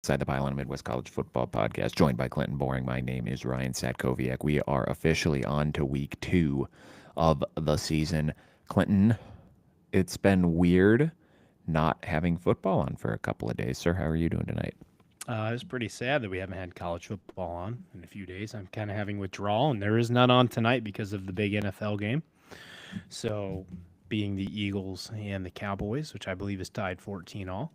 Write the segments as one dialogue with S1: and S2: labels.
S1: Inside the Pylon Midwest College Football Podcast, joined by Clinton Boring. My name is Ryan Satkoviak. We are officially on to week 2 of the season. Clinton, it's been weird not having football on for a couple of days. Sir, how are you doing tonight?
S2: It's pretty sad that we haven't had college football on in a few days. I'm kind of having withdrawal, and there is none on tonight because of the big NFL game. So, being the Eagles and the Cowboys, which I believe is tied 14 all.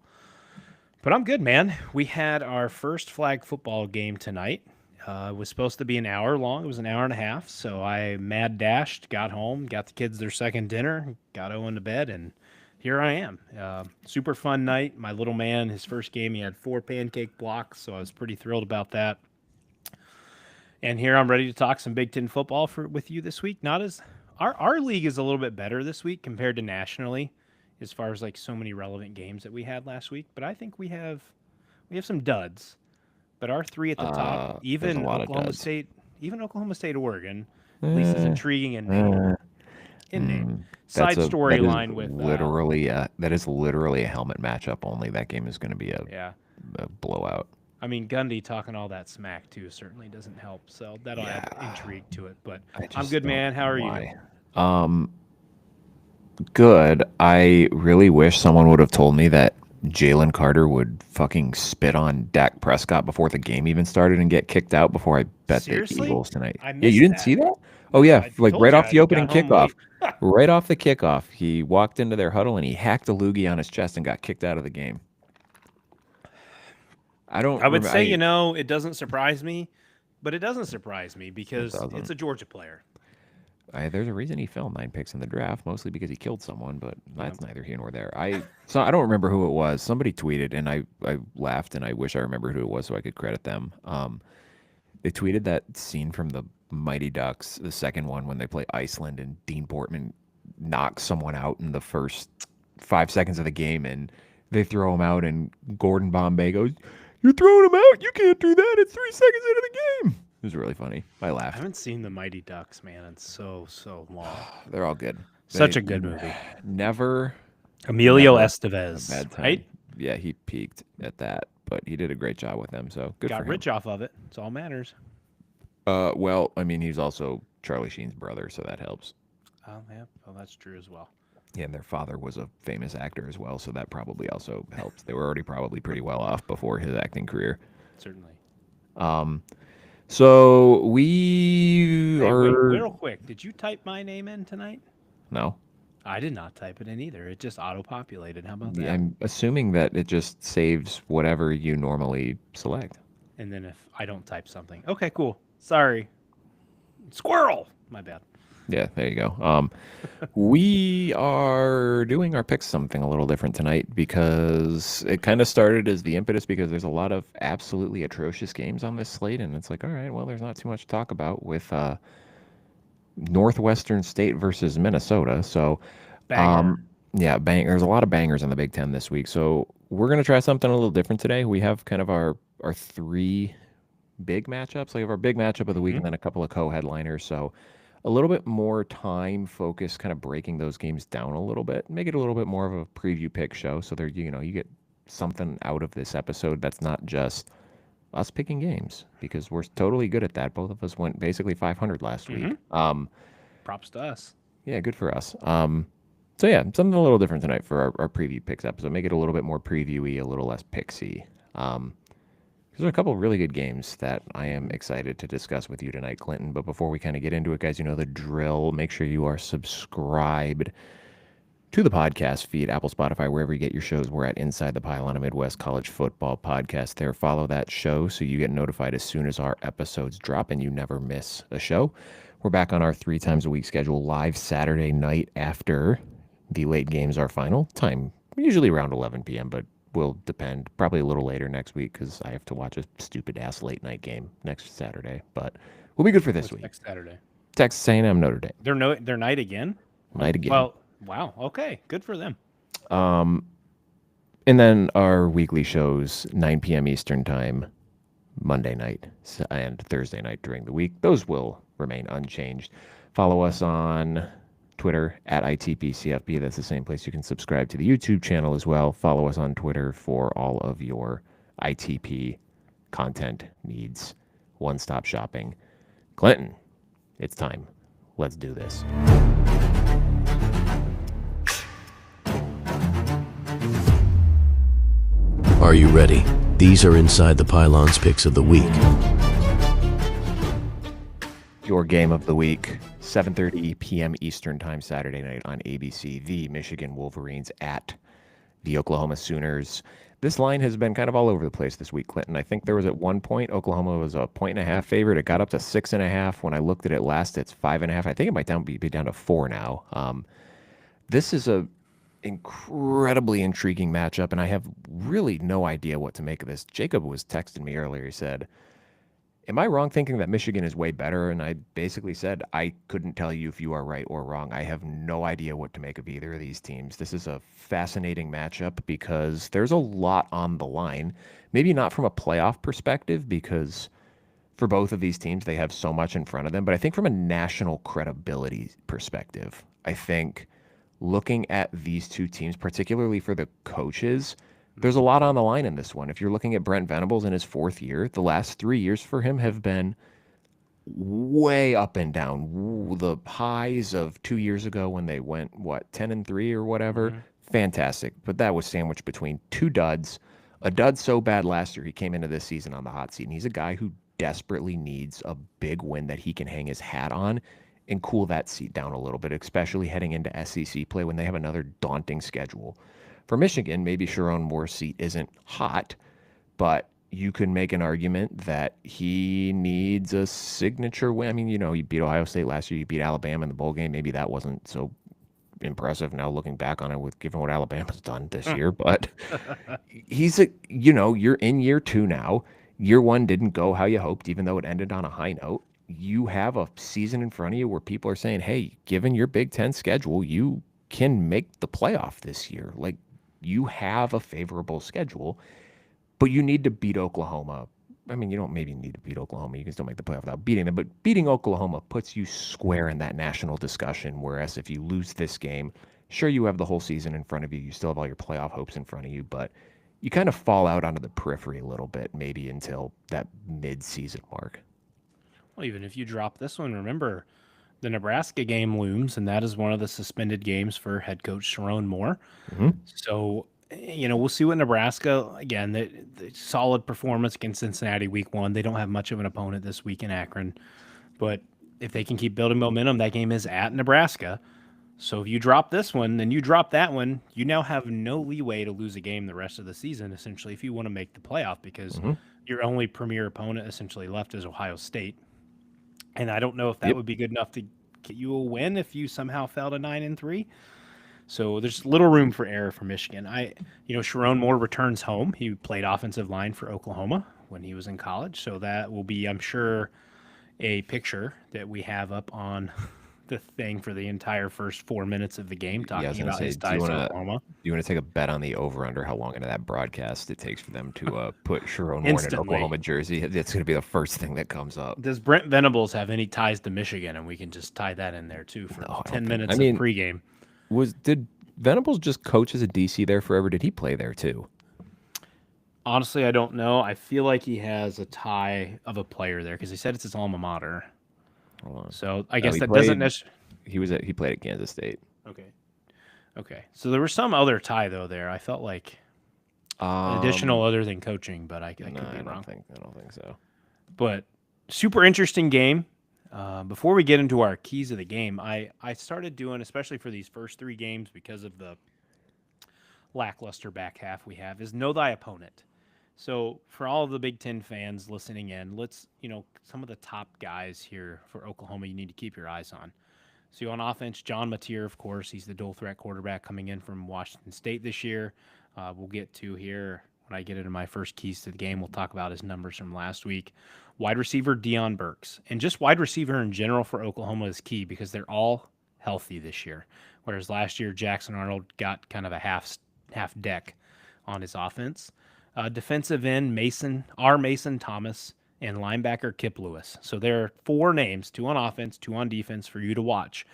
S2: But I'm good, man. We had our first flag football game tonight. It was supposed to be an hour long. It was an hour and a half. So I mad dashed, got home, got the kids their second dinner, got Owen to bed, and here I am. Super fun night. My little man, his first game, he had 4 pancake blocks, so I was pretty thrilled about that. And here I'm ready to talk some Big Ten football with you this week. Not as our league is a little bit better this week compared to nationally, as far as like so many relevant games that we had last week. But I think we have some duds. But our three at the top,
S1: There's a lot of duds.
S2: Even Oklahoma State, Oregon, at least is
S1: Uh,
S2: intriguing in name.
S1: uh,
S2: In name.
S1: that's
S2: Side storyline with
S1: that is literally a helmet matchup only. That game is going to be
S2: yeah.
S1: a blowout.
S2: I mean, Gundy talking all that smack too certainly doesn't help. So that'll
S1: Yeah,
S2: add intrigue to it. But
S1: I
S2: I'm
S1: just
S2: good,
S1: don't
S2: man. How
S1: know
S2: are you?
S1: why. Good. I really wish someone would have told me that Jalen Carter would fucking spit on Dak Prescott before the game even started and get kicked out before I bet the
S2: Seriously?
S1: Eagles tonight.
S2: I
S1: Yeah, you
S2: missed
S1: didn't
S2: that.
S1: see that? Oh yeah,
S2: I
S1: like
S2: told
S1: right
S2: you
S1: off
S2: I
S1: the opening
S2: got home
S1: kickoff.
S2: late.
S1: Right off the kickoff, he walked into their huddle and he hacked a loogie on his chest and got kicked out of the game. I don't
S2: I would
S1: remember.
S2: say, it doesn't surprise me, but it doesn't surprise me
S1: It
S2: because it's
S1: doesn't.
S2: a Georgia player.
S1: There's a reason he fell 9 picks in the draft, mostly because he killed someone, but
S2: Yeah.
S1: that's neither here nor there. I don't remember who it was. Somebody tweeted, and I laughed, and I wish I remembered who it was so I could credit them. They tweeted that scene from the Mighty Ducks, the second one when they play Iceland, and Dean Portman knocks someone out in the first 5 seconds of the game, and they throw him out, and Gordon Bombay goes, "You're throwing him out? You can't do that. It's 3 seconds into the game." It was really funny. I
S2: I
S1: laughed.
S2: haven't seen the Mighty Ducks, man, in so long.
S1: They're all good.
S2: Such a good movie.
S1: Never,
S2: Emilio
S1: never a
S2: Estevez,
S1: bad time.
S2: right?
S1: Yeah, he peaked at that, but he did a great job with them, so good for
S2: Got
S1: him.
S2: rich off of it. It's all matters.
S1: Well, I mean, he's also Charlie Sheen's brother, so that helps.
S2: Oh, yeah. Well, that's true as well.
S1: Yeah, and their father was a famous actor as well, so that probably also helped. They were already probably pretty well off before his acting career.
S2: Certainly.
S1: So we
S2: Hey, wait,
S1: are
S2: real quick. Did you type my name in tonight?
S1: no.
S2: I did not type it in either. It just auto populated. How about
S1: Yeah,
S2: that?
S1: I'm assuming that it just saves whatever you normally select.
S2: And then if I don't type something. Okay, cool. Sorry. Squirrel. My bad.
S1: Yeah, there you go. We are doing our picks something a little different tonight because it kind of started as the impetus because there's a lot of absolutely atrocious games on this slate, and it's like, all right, well, there's not too much to talk about with Northwestern State versus Minnesota. So,
S2: Banger.
S1: yeah, there's a lot of bangers in the Big Ten this week. So we're gonna try something a little different today. We have kind of our 3 big matchups. We have our big matchup of the week, and then a couple of co-headliners. So a little bit more time focused, kind of breaking those games down a little bit, make it a little bit more of a preview pick show. So there, you get something out of this episode that's not just us picking games because we're totally good at that. Both of us went basically 500 last week.
S2: Props to us.
S1: Yeah, good for us. So yeah, something a little different tonight for our preview picks episode. Make it a little bit more previewy, a little less pixy. There's a couple of really good games that I am excited to discuss with you tonight, Clinton. But before we kind of get into it, guys, you know the drill. Make sure you are subscribed to the podcast feed, Apple, Spotify, wherever you get your shows. We're at Inside the Pylon, a Midwest College Football podcast. There, follow that show so you get notified as soon as our episodes drop and you never miss a show. We're back on our 3 times a week schedule, live Saturday night after the late games are final. Time usually around 11 p.m., but will depend. Probably a little later next week because I have to watch a stupid ass late night game next Saturday. But we'll be good for this
S2: What's
S1: week.
S2: next Saturday?
S1: Texas A&M Notre Dame
S2: Their night again?
S1: night again.
S2: Well, wow. Okay. Good for them.
S1: And then our weekly shows 9 p.m. Eastern time, Monday night and Thursday night during the week. Those will remain unchanged. Follow us on Twitter at ITPCFB. That's the same place you can subscribe to the YouTube channel as well. Follow us on Twitter for all of your ITP content needs one-stop shopping. Clinton, it's time. Let's do this.
S3: Are you ready? These are Inside the Pylons picks of the week.
S1: Your game of the week, 7:30 p.m. Eastern Time Saturday night on ABC. The Michigan Wolverines at the Oklahoma Sooners. This line has been kind of all over the place this week, Clinton. I think there was at one point Oklahoma was a 1.5 favorite. It got up to 6.5. When I looked at it last, it's 5.5. I think it might be down to 4 now. This is a incredibly intriguing matchup, and I have really no idea what to make of this. Jacob was texting me earlier. He said, am I wrong thinking that Michigan is way better? And I basically said, I couldn't tell you if you are right or wrong. I have no idea what to make of either of these teams. This is a fascinating matchup because there's a lot on the line. Maybe not from a playoff perspective, because for both of these teams, they have so much in front of them. But I think from a national credibility perspective, I think looking at these two teams, particularly for the coaches, there's a lot on the line in this one. If you're looking at Brent Venables in his 4th year, the last 3 years for him have been way up and down. The highs of 2 years ago when they went, 10-3 or whatever, fantastic. But that was sandwiched between 2 duds. A dud so bad last year, he came into this season on the hot seat. And he's a guy who desperately needs a big win that he can hang his hat on and cool that seat down a little bit, especially heading into SEC play when they have another daunting schedule. For Michigan, maybe Sherrone Moore's seat isn't hot, but you can make an argument that he needs a signature win. I mean, you beat Ohio State last year, you beat Alabama in the bowl game. Maybe that wasn't so impressive now looking back on it with given what Alabama's done this year, but you're in year 2 now. Year 1 didn't go how you hoped, even though it ended on a high note. You have a season in front of you where people are saying, hey, given your Big Ten schedule, you can make the playoff this year. Like, you have a favorable schedule, but you need to beat Oklahoma. I mean, you don't maybe need to beat Oklahoma. You can still make the playoff without beating them, but beating Oklahoma puts you square in that national discussion, whereas if you lose this game, sure, you have the whole season in front of you. You still have all your playoff hopes in front of you, but you kind of fall out onto the periphery a little bit, maybe until that mid-season mark.
S2: Well, even if you drop this one, remember the Nebraska game looms, and that is one of the suspended games for head coach Sherrone Moore. So, we'll see what Nebraska, again, the solid performance against Cincinnati week 1. They don't have much of an opponent this week in Akron. But if they can keep building momentum, that game is at Nebraska. So if you drop this one, then you drop that one, you now have no leeway to lose a game the rest of the season, essentially, if you want to make the playoff, because your only premier opponent essentially left is Ohio State. And I don't know if that would be good enough to get you a win if you somehow fell to 9-3. So there's little room for error for Michigan. Sherrone Moore returns home. He played offensive line for Oklahoma when he was in college. So that will be, I'm sure, a picture that we have up on the thing for the entire first 4 minutes of the game, talking about his ties to Oklahoma.
S1: Do you want to take a bet on the over-under how long into that broadcast it takes for them to put Sherrone Moore in an Oklahoma jersey? It's going to be the first thing that comes up.
S2: Does Brent Venables have any ties to Michigan? And we can just tie that in there, too, for 10 minutes of pregame.
S1: Did Venables just coach as a DC there forever? Did he play there, too?
S2: Honestly, I don't know. I feel like he has a tie of a player there because he said it's his alma mater. So I guess that doesn't necessarily.
S1: He played at Kansas State.
S2: Okay. So there was some other tie though there. I felt like additional other than coaching, but I could be wrong.
S1: I don't think so.
S2: But super interesting game. Before we get into our keys of the game, I started doing, especially for these first 3 games, because of the lackluster back half we have, is know thy opponent. So for all of the Big Ten fans listening in, let's, some of the top guys here for Oklahoma you need to keep your eyes on. So on offense, John Mateer, of course, he's the dual threat quarterback coming in from Washington State this year. We'll get to here when I get into my first keys to the game. We'll talk about his numbers from last week. Wide receiver, Deion Burks. And just wide receiver in general for Oklahoma is key because they're all healthy this year. Whereas last year, Jackson Arnold got kind of a half deck on his offense. Defensive end, Mason Thomas, and linebacker Kip Lewis. So there are 4 names, 2 on offense, 2 on defense for you to watch.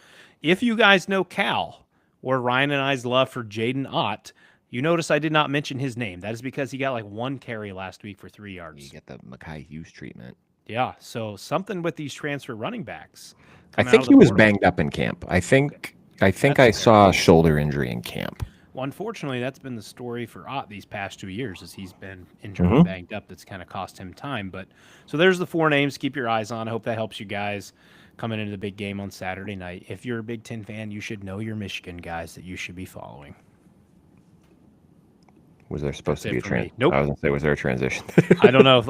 S2: If you guys know Cal or Ryan and I's love for Jaden Ott, You notice I did not mention his name. That is because he got like 1 carry last week for 3
S1: You
S2: yards.
S1: get the Mekhi Hughes treatment.
S2: Yeah, so something with these transfer running backs.
S1: I
S2: coming out
S1: think
S2: of
S1: he
S2: the
S1: was
S2: portal.
S1: banged up in camp. I think
S2: That's
S1: I
S2: fair.
S1: saw a shoulder injury in camp.
S2: Well, unfortunately, that's been the story for Ott these past 2 years, as he's been injured and banged up. That's kind of cost him time. But so there's the 4 names. Keep your eyes on. I hope that helps you guys coming into the big game on Saturday night. If you're a Big Ten fan, you should know your Michigan guys that you should be following.
S1: Was there supposed
S2: That's
S1: to be
S2: it
S1: a
S2: for
S1: transition?
S2: me. Nope.
S1: I was gonna say, was there a transition?
S2: I don't know.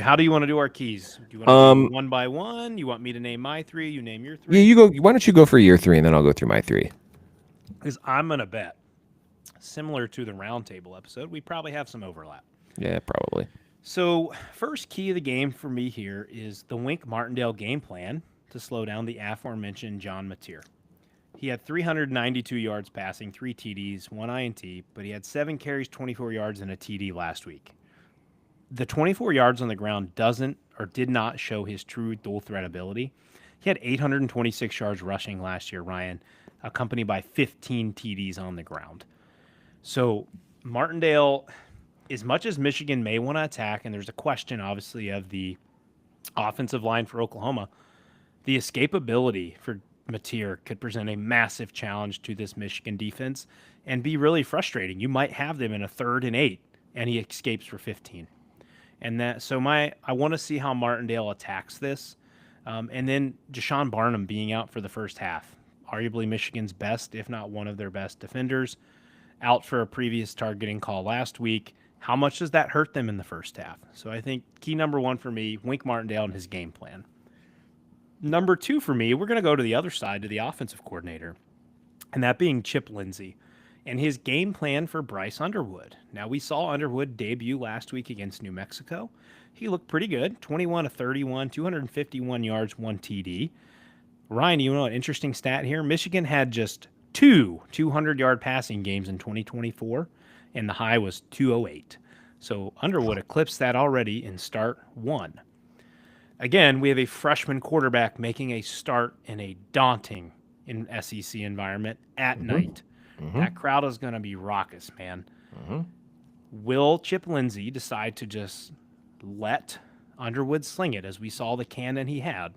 S2: How do you want to do our keys? Do you want to do one by one? You want me to name my 3? You name your 3?
S1: Yeah, you go. Why don't you go for year 3, and then I'll go through my 3.
S2: Because I'm gonna bet, similar to the roundtable episode, we probably have some overlap.
S1: Yeah, probably.
S2: So, first key of the game for me here is the Wink Martindale game plan to slow down the aforementioned John Mateer. He had 392 yards passing, 3 TDs, 1 INT, but he had 7 carries, 24 yards, and a TD last week. The 24 yards on the ground did not show his true dual threat ability. He had 826 yards rushing last year, Ryan, accompanied by 15 TDs on the ground. So, Martindale, as much as Michigan may want to attack, and there's a question, obviously, of the offensive line for Oklahoma, the escapability for Mateer could present a massive challenge to this Michigan defense and be really frustrating. You might have them in a 3rd and 8, and he escapes for 15. And I want to see how Martindale attacks this. And then Deshaun Barnum being out for the first half, arguably Michigan's best, if not one of their best defenders, out for a previous targeting call last week. How much does that hurt them in the first half? So I think key number 1 for me, Wink Martindale and his game plan. Number 2 for me, we're going to go to the other side, to the offensive coordinator, and that being Chip Lindsey and his game plan for Bryce Underwood. Now, we saw Underwood debut last week against New Mexico. He looked pretty good, 21 of 31, 251 yards, 1 TD. Ryan, you know an interesting stat here? Michigan had just 2 200-yard passing games in 2024, and the high was 208. So Underwood eclipsed that already in start 1. Again, we have a freshman quarterback making a start in a daunting SEC environment at night. That crowd is going to be raucous, man. Will Chip Lindsey decide to just let Underwood sling it, as we saw the cannon he had?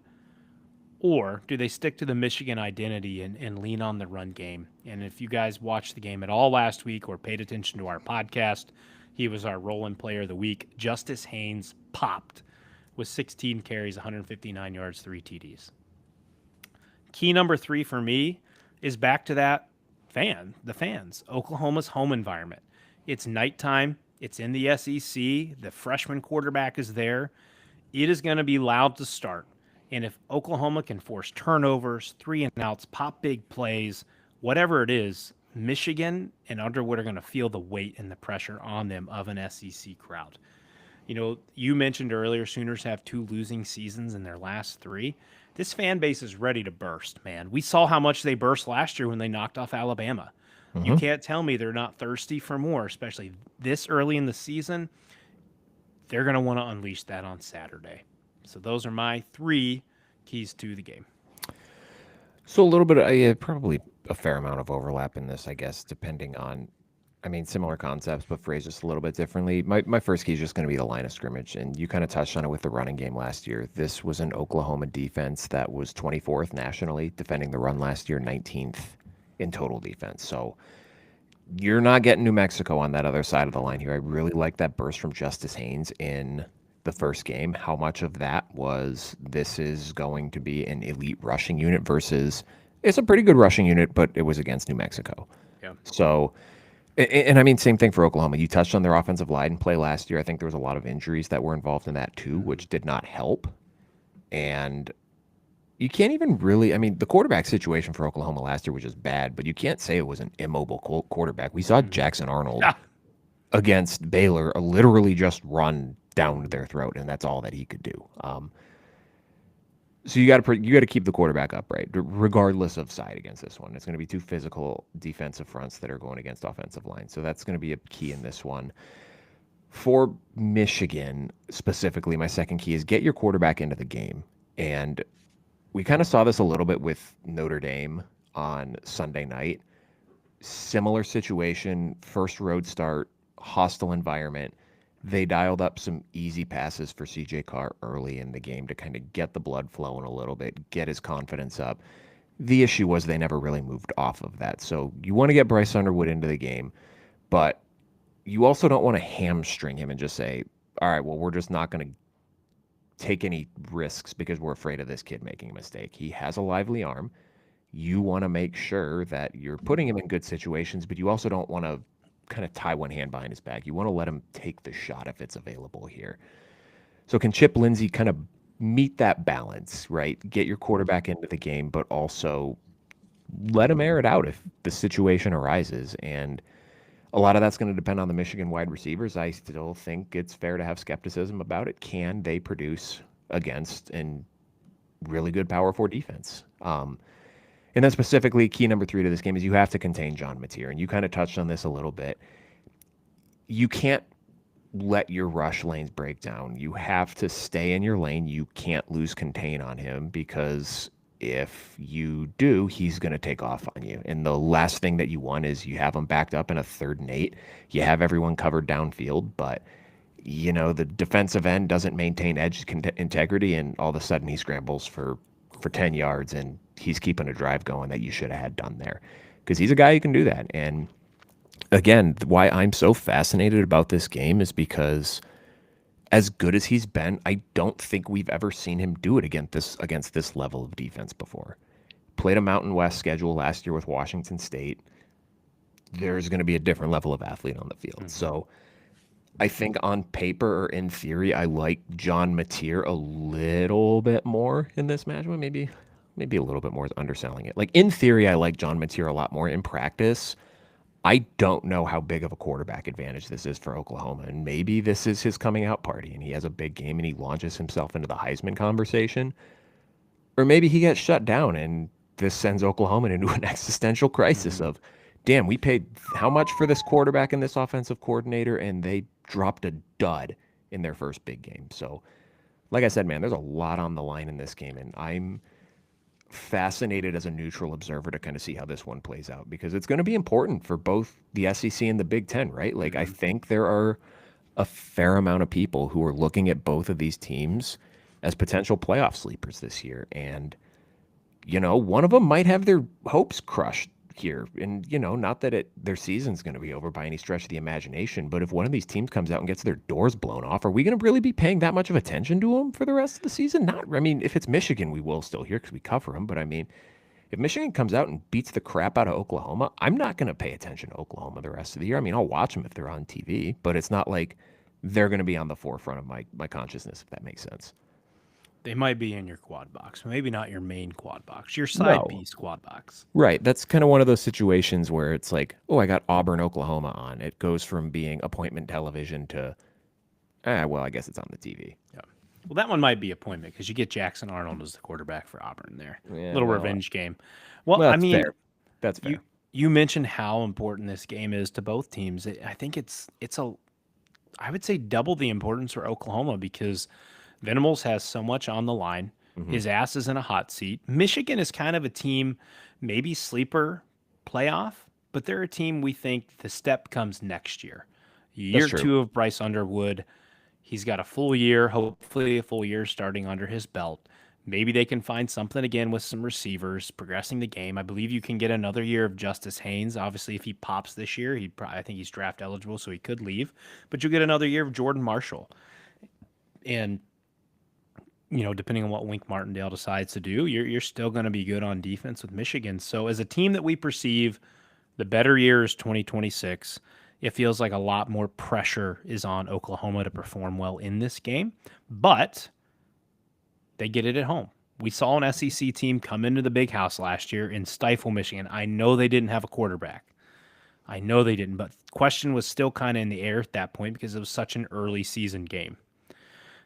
S2: Or do they stick to the Michigan identity and lean on the run game? And if you guys watched the game at all last week or paid attention to our podcast, he was our roll-in player of the week. Justice Haynes popped with 16 carries, 159 yards, 3 TDs. Key number 3 for me is back to that the fans. Oklahoma's home environment. It's nighttime. It's in the SEC. The freshman quarterback is there. It is going to be loud to start. And if Oklahoma can force turnovers, 3 and outs, pop big plays, whatever it is, Michigan and Underwood are going to feel the weight and the pressure on them of an SEC crowd. You know, you mentioned earlier Sooners have 2 losing seasons in their last 3. This fan base is ready to burst, man. We saw how much they burst last year when they knocked off Alabama. You can't tell me they're not thirsty for more, especially this early in the season. They're going to want to unleash that on Saturday. So those are my 3 keys to the game.
S1: So a little bit, probably a fair amount of overlap in this, I guess, depending on, similar concepts, but phrased just a little bit differently. My first key is just going to be the line of scrimmage, and you kind of touched on it with the running game last year. This was an Oklahoma defense that was 24th nationally defending the run last year, 19th in total defense. So you're not getting New Mexico on that other side of the line here. I really like that burst from Justice Haynes in the first game. How much of that was this is going to be an elite rushing unit versus it's a pretty good rushing unit, but it was against New Mexico.
S2: Yeah.
S1: So, and same thing for Oklahoma. You touched on their offensive line play last year. I think there was a lot of injuries that were involved in that too, which did not help. And you can't even really, the quarterback situation for Oklahoma last year was just bad, but you can't say it was an immobile quarterback. We saw Jackson Arnold against Baylor literally just run down their throat, and that's all that he could do. So you got to keep the quarterback upright, regardless of side against this one. It's going to be 2 physical defensive fronts that are going against offensive line, so that's going to be a key in this one. For Michigan specifically, my second key is get your quarterback into the game, and we kind of saw this a little bit with Notre Dame on Sunday night. similar situation, first road start, hostile environment. They dialed up some easy passes for CJ Carr early in the game to kind of get the blood flowing a little bit, get his confidence up. The issue was they never really moved off of that. So you want to get Bryce Underwood into the game, but you also don't want to hamstring him and just say, all right, well, we're just not going to take any risks because we're afraid of this kid making a mistake. He has a lively arm. You want to make sure that you're putting him in good situations, but you also don't want to kind of tie one hand behind his back. You want to let him take the shot if it's available here. So can Chip Lindsey kind of meet that balance, right? Get your quarterback into the game, but also let him air it out if the situation arises. And a lot of that's going to depend on the Michigan wide receivers. I still think it's fair to have skepticism about it. Can they produce against a really good Power 4 defense? And then specifically, key number 3 to this game is you have to contain John Mateer. And you kind of touched on this a little bit. You can't let your rush lanes break down. You have to stay in your lane. You can't lose contain on him because if you do, he's going to take off on you. And the last thing that you want is you have him backed up in a 3rd and 8. You have everyone covered downfield, but the defensive end doesn't maintain edge integrity, and all of a sudden he scrambles for 10 yards and he's keeping a drive going that you should have had done there, because he's a guy who can do that. And again, why I'm so fascinated about this game is because as good as he's been, I don't think we've ever seen him do it against this level of defense before. Played a Mountain West schedule last year with Washington State. There's going to be a different level of athlete on the field. Mm-hmm. So I think on paper or in theory, I like John Mateer a little bit more in this matchup. Maybe a little bit more is underselling it. Like in theory, I like John Mateer a lot more. In practice, I don't know how big of a quarterback advantage this is for Oklahoma. And maybe this is his coming out party and he has a big game and he launches himself into the Heisman conversation. Or maybe he gets shut down and this sends Oklahoma into an existential crisis of, damn, we paid how much for this quarterback and this offensive coordinator, and they dropped a dud in their first big game. So, like I said, man, there's a lot on the line in this game, and I'm fascinated as a neutral observer to kind of see how this one plays out, because it's going to be important for both the SEC and the Big Ten, right? Like, I think there are a fair amount of people who are looking at both of these teams as potential playoff sleepers this year. And, one of them might have their hopes crushed here. And, not that their season's going to be over by any stretch of the imagination, but if one of these teams comes out and gets their doors blown off, are we going to really be paying that much of attention to them for the rest of the season? If it's Michigan, we will still hear because we cover them. But if Michigan comes out and beats the crap out of Oklahoma, I'm not going to pay attention to Oklahoma the rest of the year. I'll watch them if they're on TV, but it's not like they're going to be on the forefront of my consciousness, if that makes sense.
S2: They might be in your quad box, maybe not your main quad box, your side piece quad box.
S1: Right. That's kind of one of those situations where it's like, oh, I got Auburn, Oklahoma on. It goes from being appointment television to, I guess it's on the TV.
S2: Yeah. Well, that one might be appointment because you get Jackson Arnold as the quarterback for Auburn there. Yeah, little revenge game. Well,
S1: that's fair. That's fair.
S2: You mentioned how important this game is to both teams. I think I would say double the importance for Oklahoma because Venables has so much on the line. Mm-hmm. His ass is in a hot seat. Michigan is kind of a team, maybe sleeper playoff, but they're a team we think the step comes next year. Year 2 of Bryce Underwood. He's got a full year, hopefully a full year starting under his belt. Maybe they can find something again with some receivers, progressing the game. I believe you can get another year of Justice Haynes. Obviously, if he pops this year, I think he's draft eligible, so he could leave. But you'll get another year of Jordan Marshall. And depending on what Wink Martindale decides to do, you're still going to be good on defense with Michigan. So as a team that we perceive, the better year is 2026. It feels like a lot more pressure is on Oklahoma to perform well in this game, but they get it at home. We saw an SEC team come into the Big House last year and stifle Michigan. I know they didn't have a quarterback. I know they didn't, but the question was still kind of in the air at that point because it was such an early season game.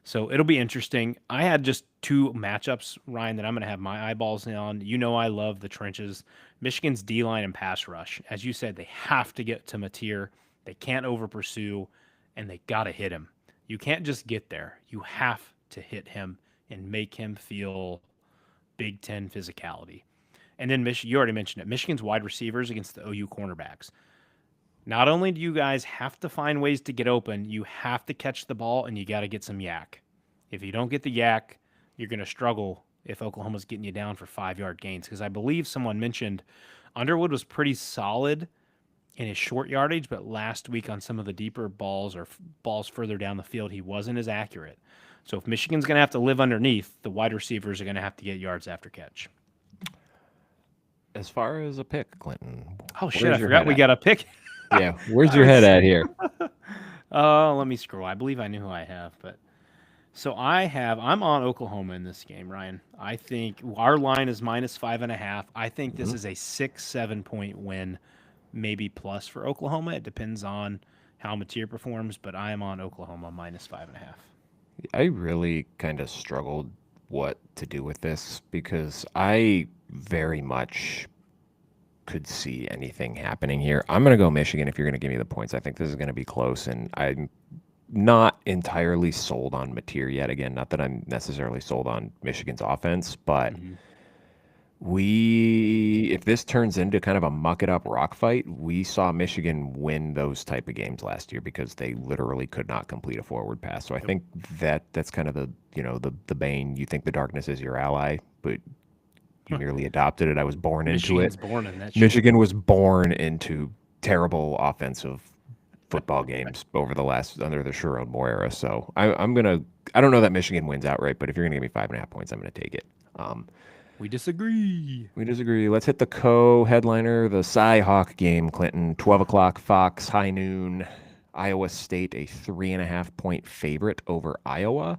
S2: So it'll be interesting. I had just 2 matchups, Ryan, that I'm going to have my eyeballs on. I love the trenches. Michigan's D-line and pass rush. As you said, they have to get to Mateer. They can't over-pursue, and they got to hit him. You can't just get there. You have to hit him and make him feel Big Ten physicality. And then you already mentioned it. Michigan's wide receivers against the OU cornerbacks. Not only do you guys have to find ways to get open, you have to catch the ball and you got to get some yak. If you don't get the yak, you're going to struggle if Oklahoma's getting you down for 5-yard gains. Because I believe someone mentioned Underwood was pretty solid in his short yardage, but last week on some of the deeper balls or balls further down the field, he wasn't as accurate. So if Michigan's going to have to live underneath, the wide receivers are going to have to get yards after catch.
S1: As far as a pick, Clinton.
S2: Oh, shit, I forgot we got a pick.
S1: Yeah, where's your head at here?
S2: Let me scroll. I believe I knew who I have, but so I'm on Oklahoma in this game, Ryan. I think our line is -5.5. I think this is a 6-7 point win, maybe plus for Oklahoma. It depends on how Mateer performs, but I am on Oklahoma -5.5.
S1: I really kind of struggled what to do with this because I very much could see anything happening here. I'm going to go Michigan if you're going to give me the points. I think this is going to be close, and I'm not entirely sold on Mateer yet. Again, not that I'm necessarily sold on Michigan's offense, but if this turns into kind of a muck-it-up rock fight, we saw Michigan win those type of games last year because they literally could not complete a forward pass. So I think that's kind of the bane. You think the darkness is your ally, but you nearly adopted it. I was born into it.
S2: Born in that shit.
S1: Michigan was born into terrible offensive football games under the Sherrone Moore era. So I don't know that Michigan wins outright, but if you're gonna give me 5.5 points, I'm gonna take it.
S2: We disagree.
S1: Let's hit the co-headliner, the CyHawk game, Clinton. 12 o'clock Fox, high noon. Iowa State, a 3.5 point favorite over Iowa.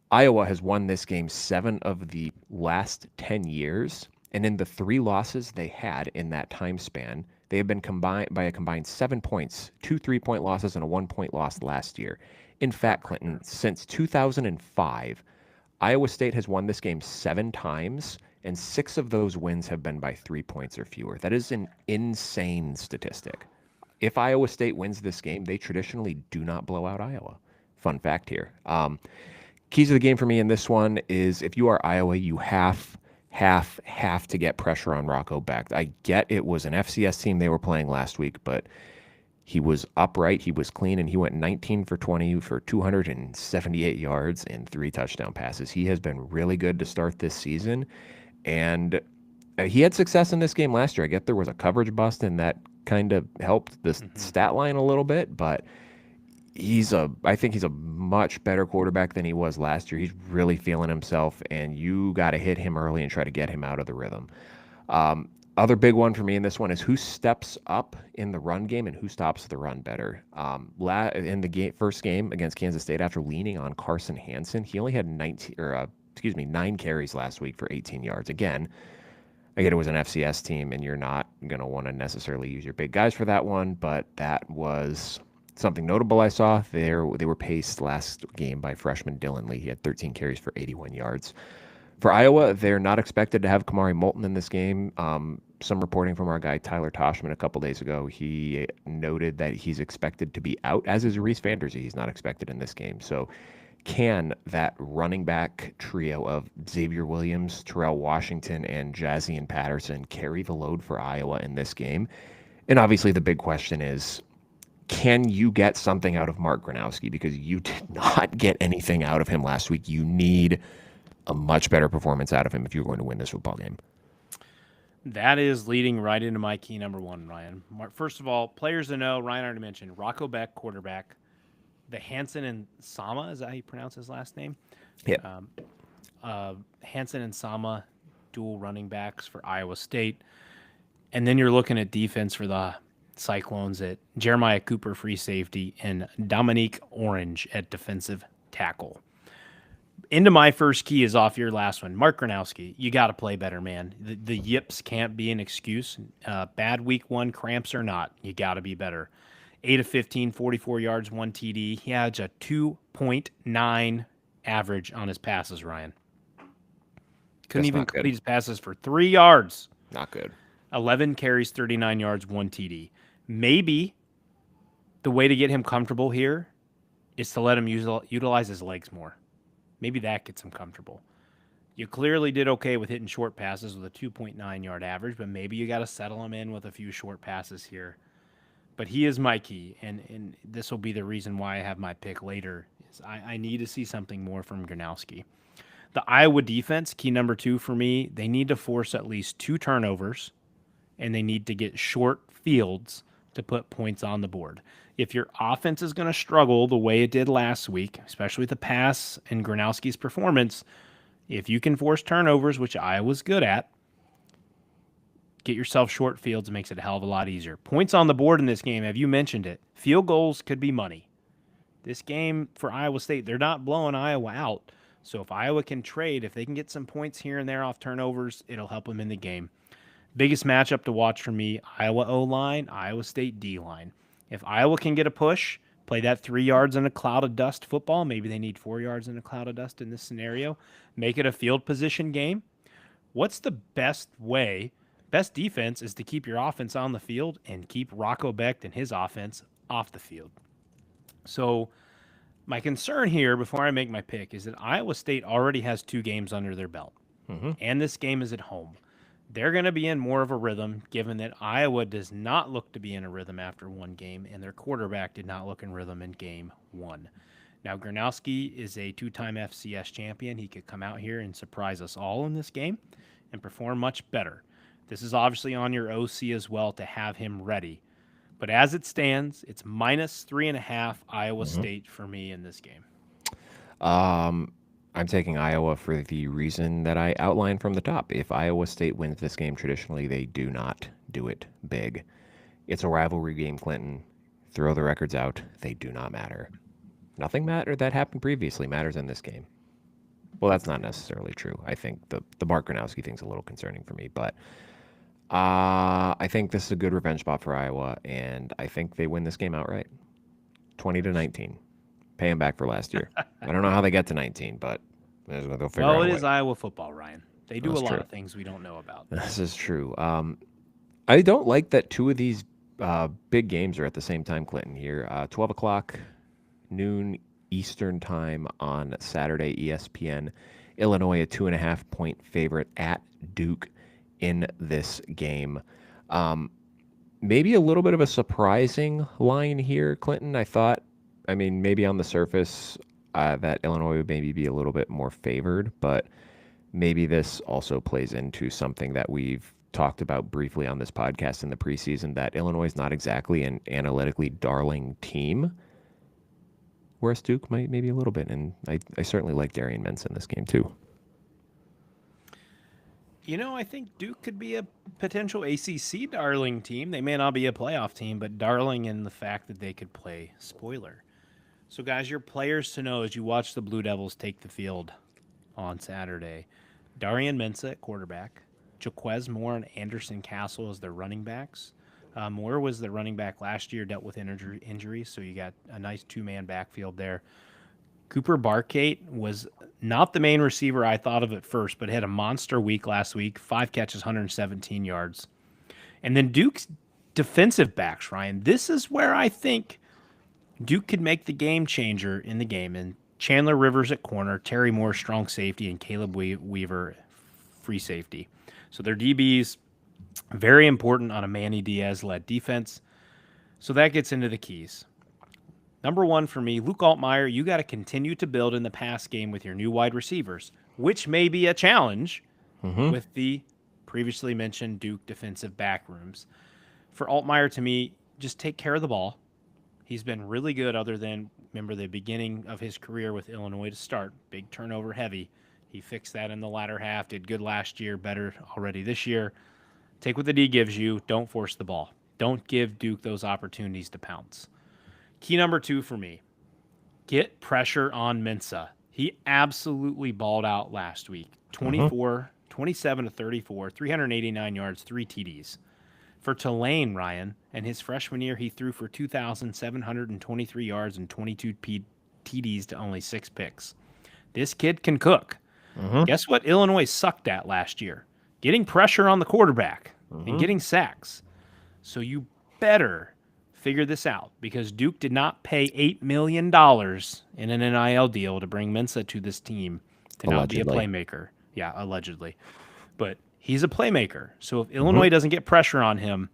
S1: Iowa has won this game 7 of the last 10 years, and in the 3 losses they had in that time span, they have been combined by a combined 7 points, 2 3-point losses and a 1-point loss last year. In fact, Clinton, since 2005, Iowa State has won this game 7 times, and 6 of those wins have been by 3 points or fewer. That is an insane statistic. If Iowa State wins this game, they traditionally do not blow out Iowa. Fun fact here. Keys of the game for me in this one is if you are Iowa, you have to get pressure on Rocco Becht. I get it was an FCS team they were playing last week, but he was upright, he was clean, and he went 19 for 20 for 278 yards and 3 touchdown passes. He has been really good to start this season, and he had success in this game last year. I get there was a coverage bust, and that kind of helped the stat line a little bit, but I think he's a much better quarterback than he was last year. He's really feeling himself, and you got to hit him early and try to get him out of the rhythm. Other big one for me in this one is who steps up in the run game and who stops the run better. In the first game against Kansas State, after leaning on Carson Hansen, he only had 9 carries last week for 18 yards. Again, I get it was an FCS team, and you're not going to want to necessarily use your big guys for that one, but that was something notable I saw. They were paced last game by freshman Dylan Lee. He had 13 carries for 81 yards. For Iowa, they're not expected to have Kamari Moulton in this game. Some reporting from our guy Tyler Toshman a couple days ago, he noted that he's expected to be out, as is Reese Vanderzee. He's not expected in this game. So can that running back trio of Xavier Williams, Terrell Washington, and Jazian Patterson carry the load for Iowa in this game? And obviously the big question is, can you get something out of Mark Gronowski? Because you did not get anything out of him last week. You need a much better performance out of him if you're going to win this football game.
S2: That is leading right into my key number 1, Ryan. First of all, players to know, Ryan already mentioned, Rocco Becht, quarterback. The Hansen and Sama, is that how you pronounce his last name?
S1: Yeah.
S2: Hansen and Sama, dual running backs for Iowa State. And then you're looking at defense for the Cyclones at Jeremiah Cooper, free safety, and Dominique Orange at defensive tackle. Into my first key is off your last one. Mark Gronowski, you got to play better, man. The yips can't be an excuse. Bad week 1, cramps or not, you got to be better. 8 of 15, 44 yards, 1 TD. He has a 2.9 average on his passes, Ryan. Couldn't even complete his passes for 3 yards.
S1: Not good.
S2: 11 carries, 39 yards, 1 TD. Maybe the way to get him comfortable here is to let him utilize his legs more. Maybe that gets him comfortable. You clearly did okay with hitting short passes with a 2.9 yard average, but maybe you got to settle him in with a few short passes here. But he is my key, and this will be the reason why I have my pick later. Is I need to see something more from Gronowski. The Iowa defense, key number 2 for me, they need to force at least 2 turnovers, and they need to get short fields to put points on the board. If your offense is going to struggle the way it did last week, especially with the pass and Gronowski's performance, if you can force turnovers, which Iowa's good at, get yourself short fields makes it a hell of a lot easier. Points on the board in this game, have you mentioned it? Field goals could be money. This game for Iowa State, they're not blowing Iowa out. So if Iowa can trade, if they can get some points here and there off turnovers, it'll help them in the game. Biggest matchup to watch for me, Iowa O-line, Iowa State D-line. If Iowa can get a push, play that 3 yards in a cloud of dust football, maybe they need 4 yards in a cloud of dust in this scenario, make it a field position game. What's the best way? Best defense is to keep your offense on the field and keep Rocco Becht and his offense off the field. So my concern here before I make my pick is that Iowa State already has 2 games under their belt, and this game is at home. They're going to be in more of a rhythm given that Iowa does not look to be in a rhythm after one game, and their quarterback did not look in rhythm in game 1. Now, Gronowski is a 2-time FCS champion. He could come out here and surprise us all in this game and perform much better. This is obviously on your OC as well to have him ready. But as it stands, it's minus 3.5 Iowa State for me in this game.
S1: I'm taking Iowa for the reason that I outlined from the top. If Iowa State wins this game, traditionally they do not do it big. It's a rivalry game, Clinton. Throw the records out. They do not matter. Nothing that happened previously matters in this game. Well, that's not necessarily true. I think the Mark Gronowski thing's a little concerning for me, but I think this is a good revenge spot for Iowa, and I think they win this game outright. 20-19. Pay them back for last year. I don't know how they get to 19, but they'll figure out a way.
S2: It is Iowa football, Ryan. They do
S1: That's
S2: a lot
S1: true.
S2: of things we don't know about.
S1: This is true. I don't like that 2 of these big games are at the same time, Clinton, here. 12 o'clock, noon Eastern time on Saturday, ESPN. Illinois, a 2.5-point favorite at Duke in this game. Maybe a little bit of a surprising line here, Clinton. I mean, maybe on the surface that Illinois would maybe be a little bit more favored, but maybe this also plays into something that we've talked about briefly on this podcast in the preseason, that Illinois is not exactly an analytically darling team, whereas Duke might maybe a little bit, and I certainly like Darian Mintz in this game too.
S2: I think Duke could be a potential ACC darling team. They may not be a playoff team, but darling in the fact that they could play spoiler. So, guys, your players to know as you watch the Blue Devils take the field on Saturday. Darian Mintz at quarterback. Jaquez Moore and Anderson Castle as their running backs. Moore was the running back last year, dealt with injuries, so you got a nice 2-man backfield there. Cooper Barkate was not the main receiver I thought of at first, but had a monster week last week, 5 catches, 117 yards. And then Duke's defensive backs, Ryan. This is where I think Duke could make the game changer in the game. And Chandler Rivers at corner, Terry Moore, strong safety, and Caleb Weaver, free safety. So their DBs, very important on a Manny Diaz-led defense. So that gets into the keys. Number 1 for me, Luke Altmaier, you got to continue to build in the pass game with your new wide receivers, which may be a challenge with the previously mentioned Duke defensive back rooms. For Altmaier, to me, just take care of the ball. He's been really good other than, remember, the beginning of his career with Illinois to start, big turnover heavy. He fixed that in the latter half, did good last year, better already this year. Take what the D gives you. Don't force the ball. Don't give Duke those opportunities to pounce. Key number 2 for me, get pressure on Mensah. He absolutely balled out last week. 27-34, 389 yards, 3 TDs. For Tulane, Ryan, and his freshman year, he threw for 2,723 yards and 22 TDs to only 6 picks. This kid can cook. Guess what Illinois sucked at last year? Getting pressure on the quarterback and getting sacks. So you better figure this out, because Duke did not pay $8 million in an NIL deal to bring Mensah to this team to not be a playmaker. Yeah, allegedly. But he's a playmaker. So if Illinois doesn't get pressure on him,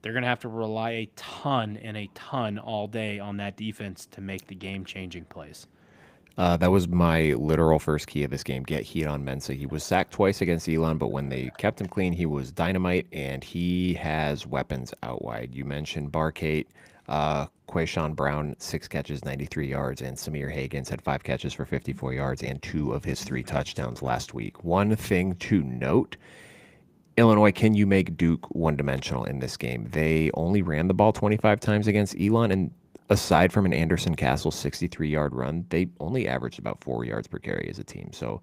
S2: they're going to have to rely a ton all day on that defense to make the game-changing plays.
S1: That was my literal first key of this game, get heat on Mensa. He was sacked twice against Elon, but when they kept him clean, he was dynamite, and he has weapons out wide. You mentioned Barkate, Quayshawn Brown, 6 catches, 93 yards, and Samir Hagans had 5 catches for 54 yards and 2 of his 3 touchdowns last week. One thing to note, Illinois, can you make Duke one-dimensional in this game? They only ran the ball 25 times against Elon, and aside from an Anderson Castle 63-yard run, they only averaged about 4 yards per carry as a team. So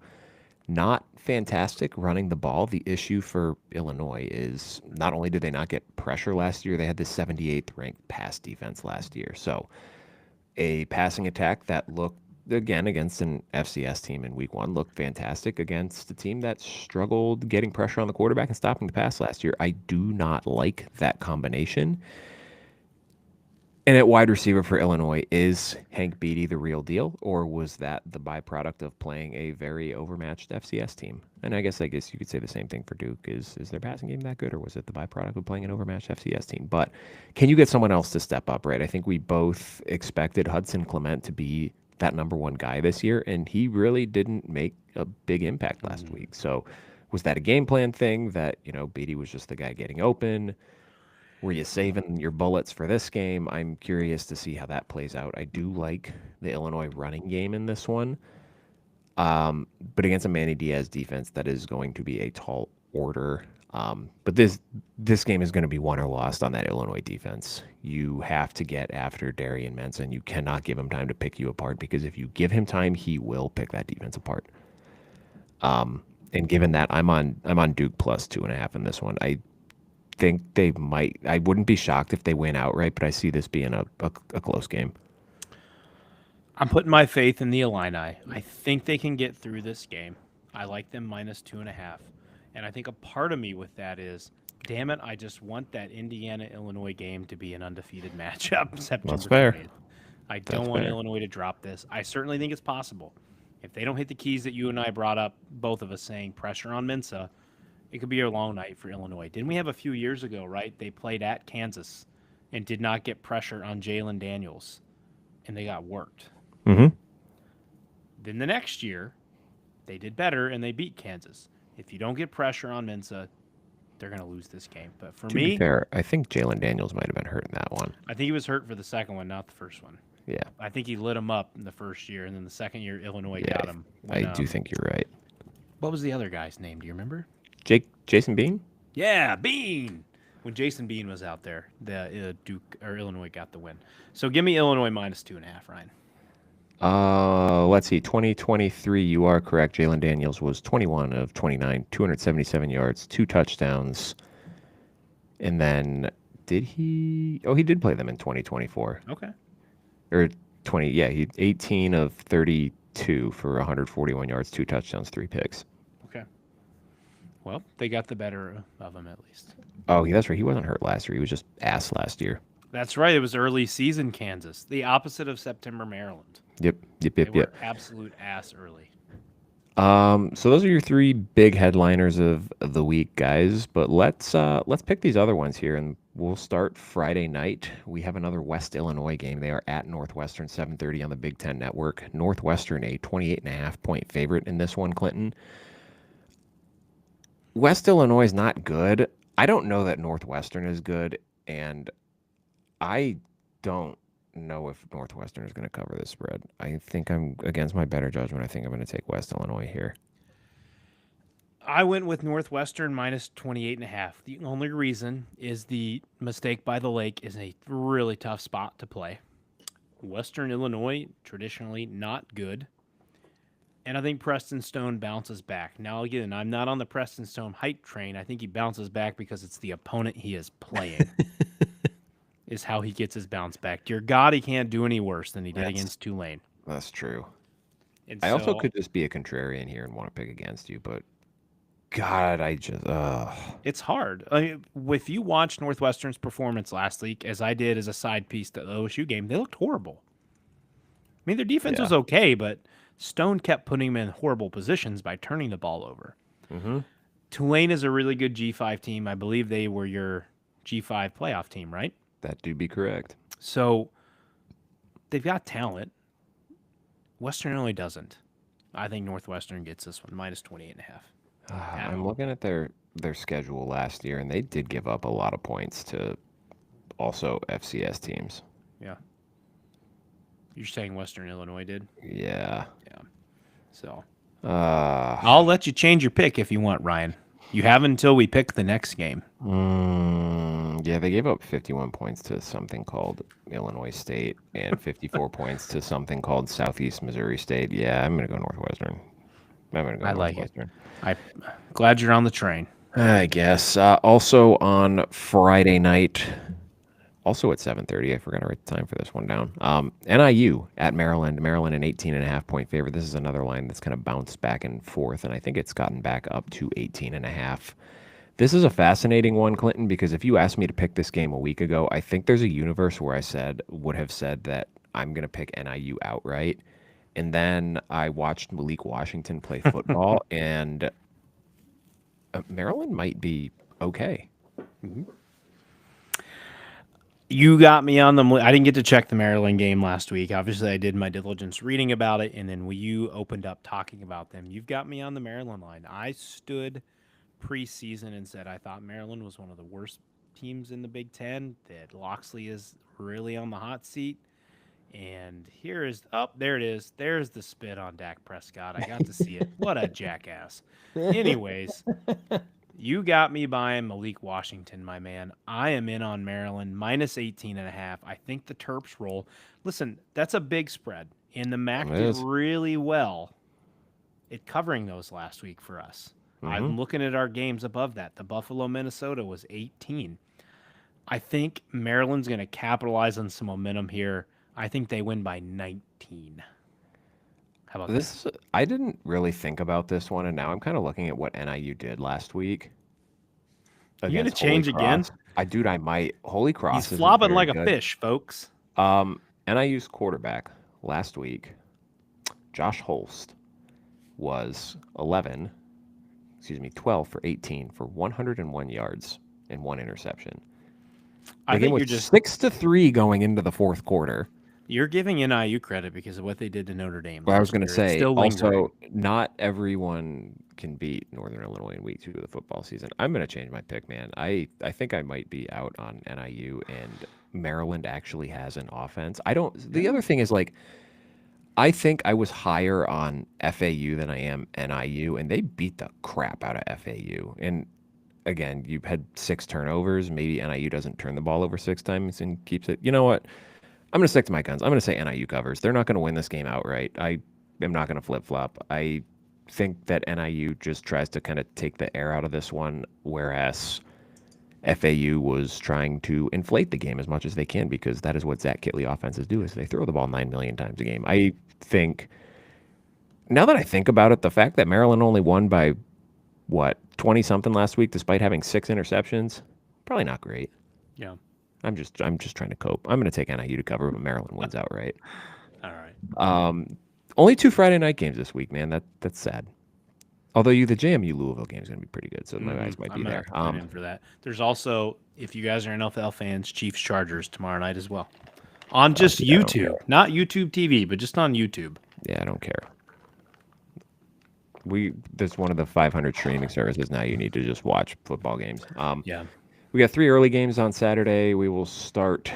S1: not fantastic running the ball. The issue for Illinois is not only did they not get pressure last year, they had the 78th ranked pass defense last year. So a passing attack that looked, again, against an FCS team in week 1, looked fantastic against a team that struggled getting pressure on the quarterback and stopping the pass last year. I do not like that combination. And at wide receiver for Illinois, is Hank Beatty the real deal, or was that the byproduct of playing a very overmatched FCS team? And I guess you could say the same thing for Duke. Is their passing game that good, or was it the byproduct of playing an overmatched FCS team? But can you get someone else to step up, right? I think we both expected Hudson Clement to be that number 1 guy this year, and he really didn't make a big impact last week. So was that a game plan thing that, Beatty was just the guy getting open? Were you saving your bullets for this game? I'm curious to see how that plays out. I do like the Illinois running game in this one. But against a Manny Diaz defense, that is going to be a tall order. But this game is going to be won or lost on that Illinois defense. You have to get after Darian Mensah, and you cannot give him time to pick you apart, because if you give him time, he will pick that defense apart. And given that, I'm on Duke plus 2.5 in this one. I think they might. I wouldn't be shocked if they win outright, but I see this being a close game.
S2: I'm putting my faith in the Illini. I think they can get through this game. I like them minus 2.5. And I think a part of me with that is, damn it, I just want that Indiana-Illinois game to be an undefeated matchup September
S1: That's fair.
S2: 20th. I don't want Illinois to drop this. I certainly think it's possible. If they don't hit the keys that you and I brought up, both of us saying pressure on Mensa, it could be a long night for Illinois. Didn't we have a few years ago, right? They played at Kansas and did not get pressure on Jalen Daniels, and they got worked.
S1: Mm-hmm.
S2: Then the next year, they did better, and they beat Kansas. If you don't get pressure on Mensa, they're going to lose this game. But for me,
S1: to be fair, I think Jalen Daniels might have been hurt in that one.
S2: I think he was hurt for the second one, not the first one.
S1: Yeah.
S2: I think he lit him up in the first year, and then the second year, Illinois got him.
S1: I do think you're right.
S2: What was the other guy's name? Do you remember?
S1: Jason Bean?
S2: Yeah, Bean. When Jason Bean was out there, the Duke or Illinois got the win. So give me Illinois minus 2.5, Ryan.
S1: Let's see. 2023, you are correct. Jalen Daniels was 21 of 29, 277 yards, 2 touchdowns. And then did he? Oh, he did play them in 2024.
S2: Okay.
S1: Or 20, yeah, he 18 of 32 for 141 yards, 2 touchdowns, 3 picks.
S2: Okay. Well, they got the better of him at least.
S1: Oh, yeah, that's right. He wasn't hurt last year. He was just ass last year.
S2: That's right. It was early season Kansas, the opposite of September Maryland.
S1: Yep.
S2: They were absolute ass early.
S1: So those are your 3 big headliners of the week, guys. But let's pick these other ones here, and we'll start Friday night. We have another West Illinois game. They are at Northwestern, 7:30 on the Big Ten Network. Northwestern, a 28.5-point favorite in this one, Clinton. West Illinois is not good. I don't know that Northwestern is good, and I don't know if Northwestern is going to cover this spread. I think I'm against my better judgment. I think I'm going to take West Illinois here.
S2: I went with Northwestern minus 28.5. The only reason is the mistake by the lake is a really tough spot to play. Western Illinois, traditionally not good. And I think Preston Stone bounces back. Now, again, I'm not on the Preston Stone hype train. I think he bounces back because it's the opponent he is playing. Is how he gets his bounce back. Dear God, he can't do any worse than he did against Tulane.
S1: That's true.
S2: And
S1: I also could just be a contrarian here and want to pick against you, but God, I just
S2: it's hard. I mean, if you watched Northwestern's performance last week, as I did as a side piece to the OSU game, they looked horrible. I mean, their defense was okay, but Stone kept putting him in horrible positions by turning the ball over.
S1: Mm-hmm.
S2: Tulane is a really good G5 team. I believe they were your G5 playoff team, right?
S1: That do be correct.
S2: So they've got talent. Western Illinois doesn't. I think Northwestern gets this one, minus 28.5.
S1: I'm looking at their schedule last year, and they did give up a lot of points to also FCS teams.
S2: Yeah. You're saying Western Illinois did?
S1: Yeah.
S2: Yeah. So
S1: Uh,
S2: I'll let you change your pick if you want, Ryan. You have until we pick the next game.
S1: Yeah, they gave up 51 points to something called Illinois State and 54 points to something called Southeast Missouri State. Yeah, I'm going to go Northwestern.
S2: I like it.
S1: Northwestern.
S2: I'm glad you're on the train.
S1: I guess. Also on Friday night, also at 7:30, I forgot to write the time for this one down. NIU at Maryland. Maryland an 18.5-point favorite. This is another line that's kind of bounced back and forth, and I think it's gotten back up to 18.5. This is a fascinating one, Clinton, because if you asked me to pick this game a week ago, I think there's a universe where I would have said that I'm going to pick NIU outright. And then I watched Malik Washington play football, and Maryland might be okay.
S2: Mm-hmm. You got me on the. I didn't get to check the Maryland game last week. Obviously, I did my diligence reading about it, and then when you opened up talking about them, you've got me on the Maryland line. I stood preseason and said I thought Maryland was one of the worst teams in the Big Ten, that Loxley is really on the hot seat. And there it is. There's the spit on Dak Prescott. I got to see it. What a jackass. Anyways, you got me buying Malik Washington, my man. I am in on Maryland, minus 18.5. I think the Terps roll. Listen, that's a big spread. And the MAC did really well at covering those last week for us. Mm-hmm. I'm looking at our games above that. The Buffalo, Minnesota was 18. I think Maryland's going to capitalize on some momentum here. I think they win by 19. How about this?
S1: I didn't really think about this one, and now I'm kind of looking at what NIU did last week.
S2: You going to change again?
S1: I might. Holy Cross.
S2: He's flopping like a fish, folks.
S1: NIU's quarterback last week, Josh Holst, was 12 for 18 for 101 yards and 1 interception. I think you're just 6-3 going into the fourth quarter.
S2: You're giving NIU credit because of what they did to Notre Dame.
S1: Well, I was going to say, also, not everyone can beat Northern Illinois in week 2 of the football season. I'm going to change my pick, man. I think I might be out on NIU, and Maryland actually has an offense. The other thing is, like, I think I was higher on FAU than I am NIU, and they beat the crap out of FAU. And again, you had 6 turnovers. Maybe NIU doesn't turn the ball over 6 times and keeps it. You know what? I'm going to stick to my guns. I'm going to say NIU covers. They're not going to win this game outright. I am not going to flip-flop. I think that NIU just tries to kind of take the air out of this one, whereas FAU was trying to inflate the game as much as they can, because that is what Zach Kitley offenses do, is they throw the ball 9 million times a game. I think, now that I think about it, the fact that Maryland only won by, 20-something last week, despite having 6 interceptions, probably not great.
S2: Yeah.
S1: I'm just trying to cope. I'm going to take NIU to cover, but Maryland wins outright.
S2: All right.
S1: Only 2 Friday night games this week, man. That's sad. Although the JMU Louisville game is going to be pretty good, so my eyes might be there.
S2: I'm in for that. There's also, if you guys are NFL fans, Chiefs Chargers tomorrow night as well, on just YouTube, not YouTube TV, but just on YouTube.
S1: Yeah, I don't care. There's one of the 500 streaming services now. You need to just watch football games.
S2: Yeah.
S1: We got 3 early games on Saturday. We will start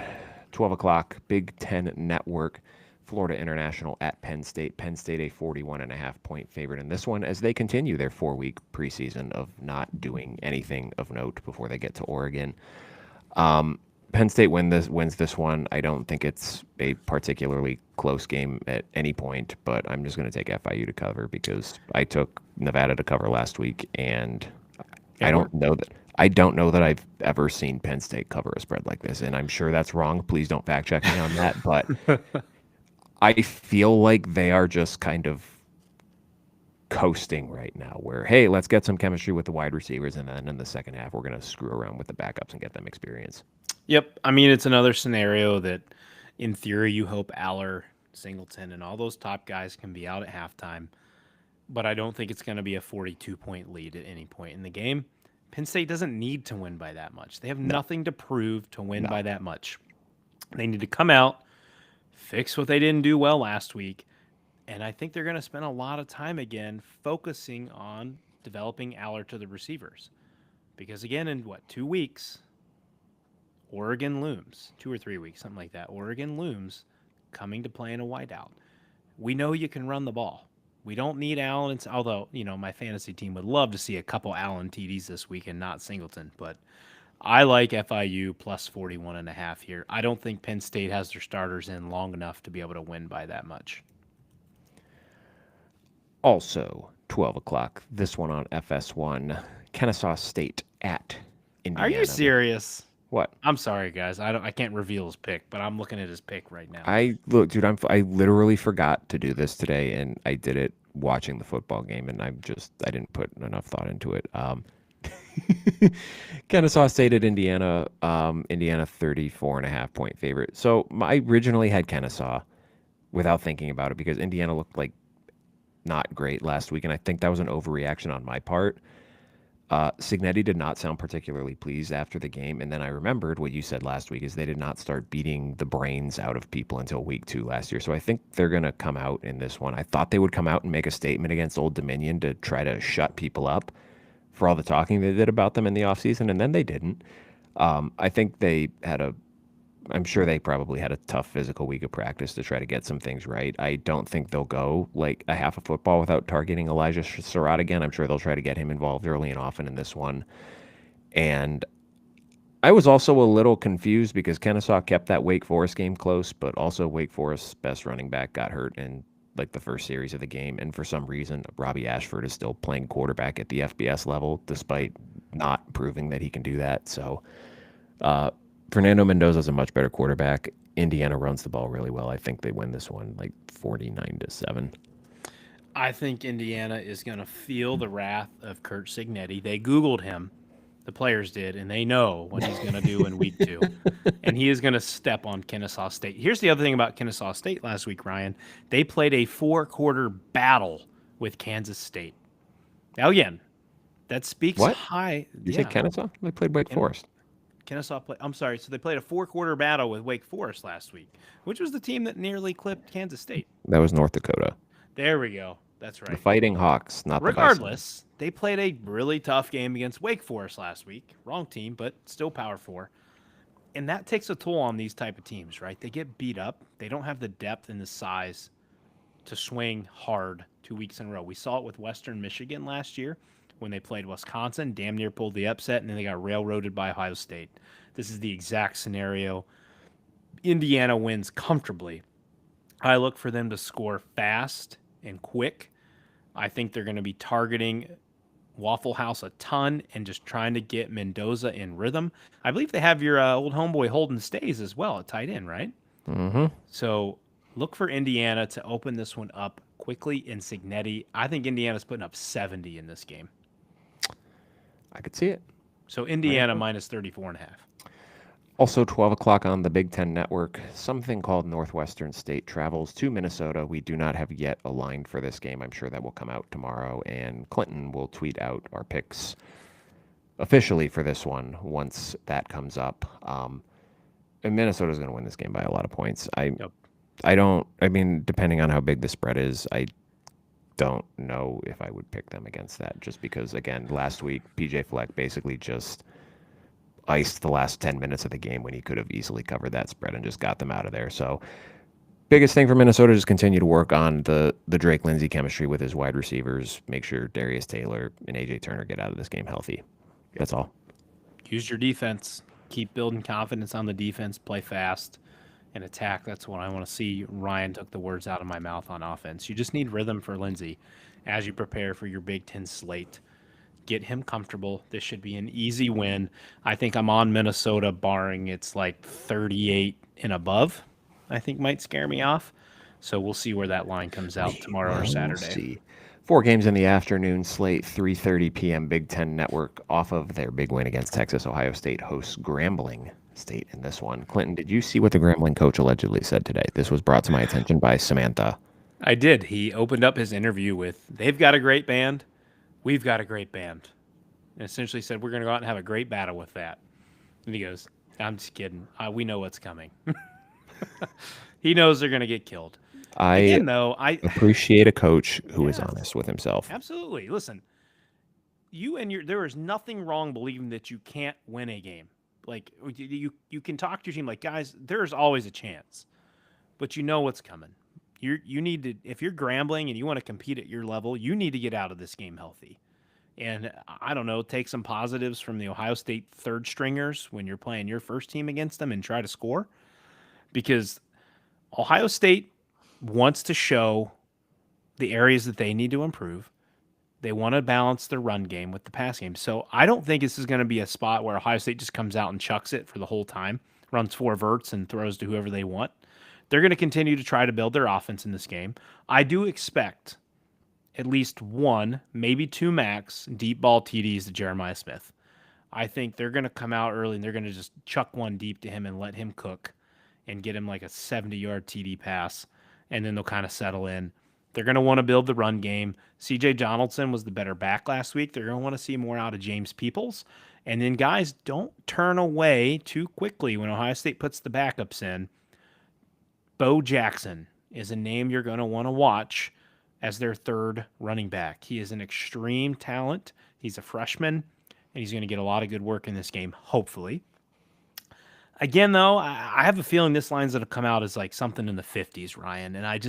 S1: 12 o'clock, Big Ten Network, Florida International at Penn State. Penn State a 41.5-point favorite in this one, as they continue their 4-week preseason of not doing anything of note before they get to Oregon. Penn State wins this one. I don't think it's a particularly close game at any point, but I'm just going to take FIU to cover because I took Nevada to cover last week, and I don't know that I've ever seen Penn State cover a spread like this, and I'm sure that's wrong. Please don't fact check me on that, but I feel like they are just kind of coasting right now, where, hey, let's get some chemistry with the wide receivers, and then in the second half, we're going to screw around with the backups and get them experience.
S2: Yep. I mean, it's another scenario that, in theory, you hope Aller Singleton, and all those top guys can be out at halftime. But I don't think it's going to be a 42-point lead at any point in the game. Penn State doesn't need to win by that much. They have nothing to prove to win by that much. They need to come out, fix what they didn't do well last week, and I think they're going to spend a lot of time again focusing on developing Aller to the receivers. Because again, in 2 weeks, Oregon looms. 2 or 3 weeks, something like that. Oregon looms coming to play in a whiteout. We know you can run the ball. We don't need Allen, although, my fantasy team would love to see a couple Allen TDs this week and not Singleton, but I like FIU plus 41.5 here. I don't think Penn State has their starters in long enough to be able to win by that much.
S1: Also, 12 o'clock, this one on FS1, Kennesaw State at Indiana.
S2: Are you serious?
S1: What?
S2: I'm sorry, guys. I can't reveal his pick, but I'm looking at his pick right now.
S1: Look, dude, I literally forgot to do this today, and I did it watching the football game, and I didn't put enough thought into it. Kennesaw State at Indiana, Indiana 34.5 point favorite. So I originally had Kennesaw without thinking about it because Indiana looked like not great last week, and I think that was an overreaction on my part. Cignetti did not sound particularly pleased after the game, and then I remembered what you said last week is they did not start beating the brains out of people until week 2 last year. So I think they're going to come out in this one. I thought they would come out and make a statement against Old Dominion to try to shut people up for all the talking they did about them in the offseason, and then they didn't. I think I'm sure they probably had a tough physical week of practice to try to get some things right. I don't think they'll go like a half of football without targeting Elijah Surratt again. I'm sure they'll try to get him involved early and often in this one. And I was also a little confused because Kennesaw kept that Wake Forest game close, but also Wake Forest's best running back got hurt in like the first series of the game. And for some reason, Robbie Ashford is still playing quarterback at the FBS level, despite not proving that he can do that. So, Fernando Mendoza is a much better quarterback. Indiana runs the ball really well. I think they win this one like 49-7.
S2: I think Indiana is going to feel the wrath of Kurt Cignetti. They Googled him, the players did, and they know what he's going to do in week 2. And he is going to step on Kennesaw State. Here's the other thing about Kennesaw State last week, Ryan. They played a 4-quarter battle with Kansas State. Now, again, that speaks high.
S1: You say Kennesaw? They played Wake Forest.
S2: I'm sorry. So they played a 4-quarter battle with Wake Forest last week, which was the team that nearly clipped Kansas State.
S1: That was North Dakota.
S2: There we go. That's right.
S1: The Fighting Hawks, not
S2: Regardless, they played a really tough game against Wake Forest last week. Wrong team, but still Power 4. And that takes a toll on these type of teams, right? They get beat up. They don't have the depth and the size to swing hard 2 weeks in a row. We saw it with Western Michigan last year when they played Wisconsin, damn near pulled the upset, and then they got railroaded by Ohio State. This is the exact scenario. Indiana wins comfortably. I look for them to score fast and quick. I think they're going to be targeting Waffle House a ton and just trying to get Mendoza in rhythm. I believe they have your old homeboy Holden Stays as well at tight end, right?
S1: Mm-hmm.
S2: So look for Indiana to open this one up quickly in Cignetti. I think Indiana's putting up 70 in this game.
S1: I could see it.
S2: So Indiana minus 34.5.
S1: Also, 12 o'clock on the Big Ten Network, something called Northwestern State travels to Minnesota. We do not have yet a line for this game. I'm sure that will come out tomorrow, and Clinton will tweet out our picks officially for this one once that comes up. And Minnesota's going to win this game by a lot of points. Depending on how big the spread is, I don't know if I would pick them against that just because, again, last week, PJ Fleck basically just iced the last 10 minutes of the game when he could have easily covered that spread and just got them out of there. So biggest thing for Minnesota is continue to work on the Drake Lindsey chemistry with his wide receivers, make sure Darius Taylor and AJ Turner get out of this game healthy. That's all.
S2: Use your defense. Keep building confidence on the defense. Play fast and attack. That's what I want to see. Ryan took the words out of my mouth on offense. You just need rhythm for Lindsey as you prepare for your Big Ten slate. Get him comfortable. This should be an easy win. I think I'm on Minnesota, barring it's like 38 and above. I think might scare me off. So we'll see where that line comes out tomorrow or Saturday.
S1: See. 4 games in the afternoon slate, 3:30 p.m. Big Ten Network off of their big win against Texas. Ohio State hosts Grambling State in this one. Clinton, did you see what the Grambling coach allegedly said today? This was brought to my attention by Samantha.
S2: I did. He opened up his interview with, they've got a great band. We've got a great band. And essentially said, we're going to go out and have a great battle with that. And he goes, I'm just kidding. We know what's coming. He knows they're going to get killed.
S1: I appreciate a coach who is honest with himself.
S2: Absolutely. Listen, there is nothing wrong believing that you can't win a game. Like you can talk to your team like, guys, there's always a chance, but you know what's coming. You need to, if you're Grambling and you want to compete at your level, you need to get out of this game healthy. And I don't know, take some positives from the Ohio State third stringers when you're playing your first team against them and try to score, because Ohio State wants to show the areas that they need to improve. They want to balance their run game with the pass game. So I don't think this is going to be a spot where Ohio State just comes out and chucks it for the whole time, runs 4 verts and throws to whoever they want. They're going to continue to try to build their offense in this game. I do expect at least 1, maybe 2 max deep ball TDs to Jeremiah Smith. I think they're going to come out early and they're going to just chuck one deep to him and let him cook and get him like a 70-yard TD pass, and then they'll kind of settle in. They're going to want to build the run game. C.J. Donaldson was the better back last week. They're going to want to see more out of James Peoples. And then, guys, don't turn away too quickly when Ohio State puts the backups in. Bo Jackson is a name you're going to want to watch as their third running back. He is an extreme talent. He's a freshman, and he's going to get a lot of good work in this game, hopefully. Again, though, I have a feeling this line's going to come out as like something in the 50s, Ryan, and I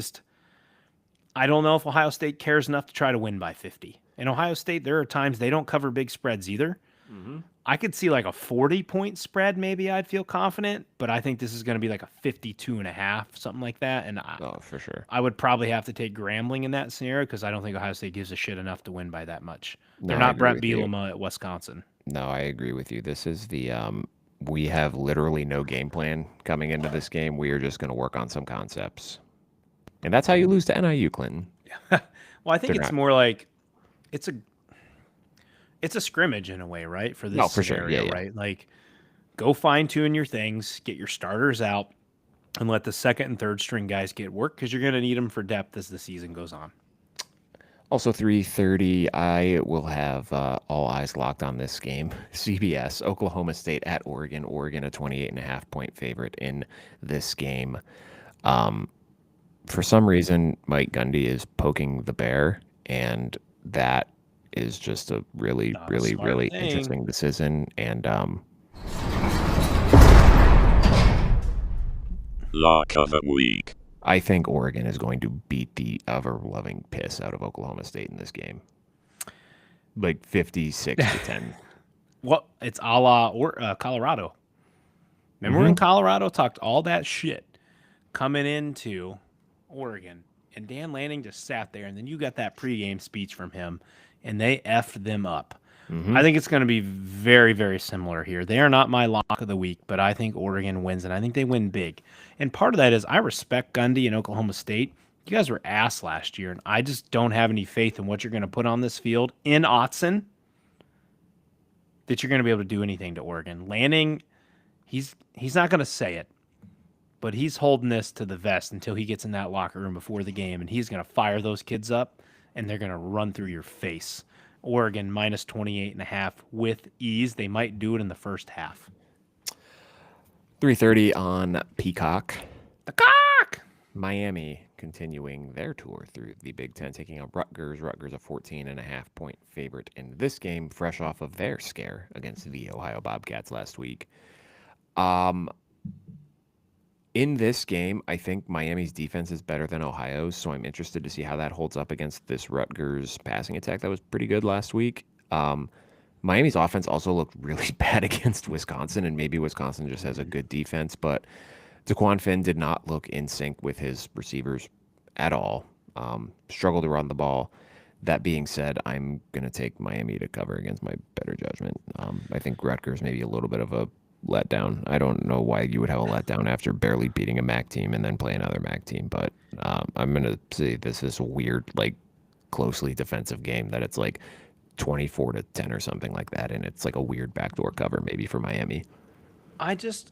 S2: don't know if Ohio State cares enough to try to win by 50. In Ohio State, there are times they don't cover big spreads either. Mm-hmm. I could see like a 40-point spread, maybe I'd feel confident, but I think this is going to be like a 52.5, something like that. And
S1: for sure,
S2: I would probably have to take Grambling in that scenario because I don't think Ohio State gives a shit enough to win by that much. They're not Brent Bielema at Wisconsin.
S1: No, I agree with you. This is the we have literally no game plan coming into this game. We are just going to work on some concepts. And that's how you lose to NIU, Clinton.
S2: Well, I think it's more like it's a scrimmage in a way, right? For this scenario,
S1: sure.
S2: Right? Like, go fine-tune your things, get your starters out, and let the second and third string guys get work because you're going to need them for depth as the season goes on.
S1: Also, 3:30, I will have all eyes locked on this game. CBS, Oklahoma State at Oregon. Oregon, a 28.5-point favorite in this game. For some reason, Mike Gundy is poking the bear, and that is just a really interesting decision. And
S4: lock of the week.
S1: I think Oregon is going to beat the ever-loving piss out of Oklahoma State in this game, like 56-10.
S2: Well, it's a la Colorado. Remember when Colorado talked all that shit coming into Oregon, and Dan Lanning just sat there, and then you got that pregame speech from him, and they effed them up. Mm-hmm. I think it's going to be very, very similar here. They are not my lock of the week, but I think Oregon wins, and I think they win big. And part of that is I respect Gundy and Oklahoma State. You guys were ass last year, and I just don't have any faith in what you're going to put on this field in Autzen that you're going to be able to do anything to Oregon. Lanning, he's not going to say it, but he's holding this to the vest until he gets in that locker room before the game, and he's going to fire those kids up, and they're going to run through your face. Oregon minus 28.5 with ease. They might do it in the first half.
S1: 3:30 on Peacock.
S2: The cock!
S1: Miami continuing their tour through the Big Ten, taking on Rutgers. Rutgers a 14.5-point favorite in this game, fresh off of their scare against the Ohio Bobcats last week. In this game, I think Miami's defense is better than Ohio's, so I'm interested to see how that holds up against this Rutgers passing attack that was pretty good last week. Miami's offense also looked really bad against Wisconsin, and maybe Wisconsin just has a good defense, but Daquan Finn did not look in sync with his receivers at all. Struggled to run the ball. That being said, I'm going to take Miami to cover against my better judgment. I think Rutgers may be a little bit of a letdown. I don't know why you would have a letdown after barely beating a MAC team and then play another MAC team, but I'm going to say this is a weird, like, closely defensive game that it's like 24-10 or something like that, and it's like a weird backdoor cover maybe for Miami.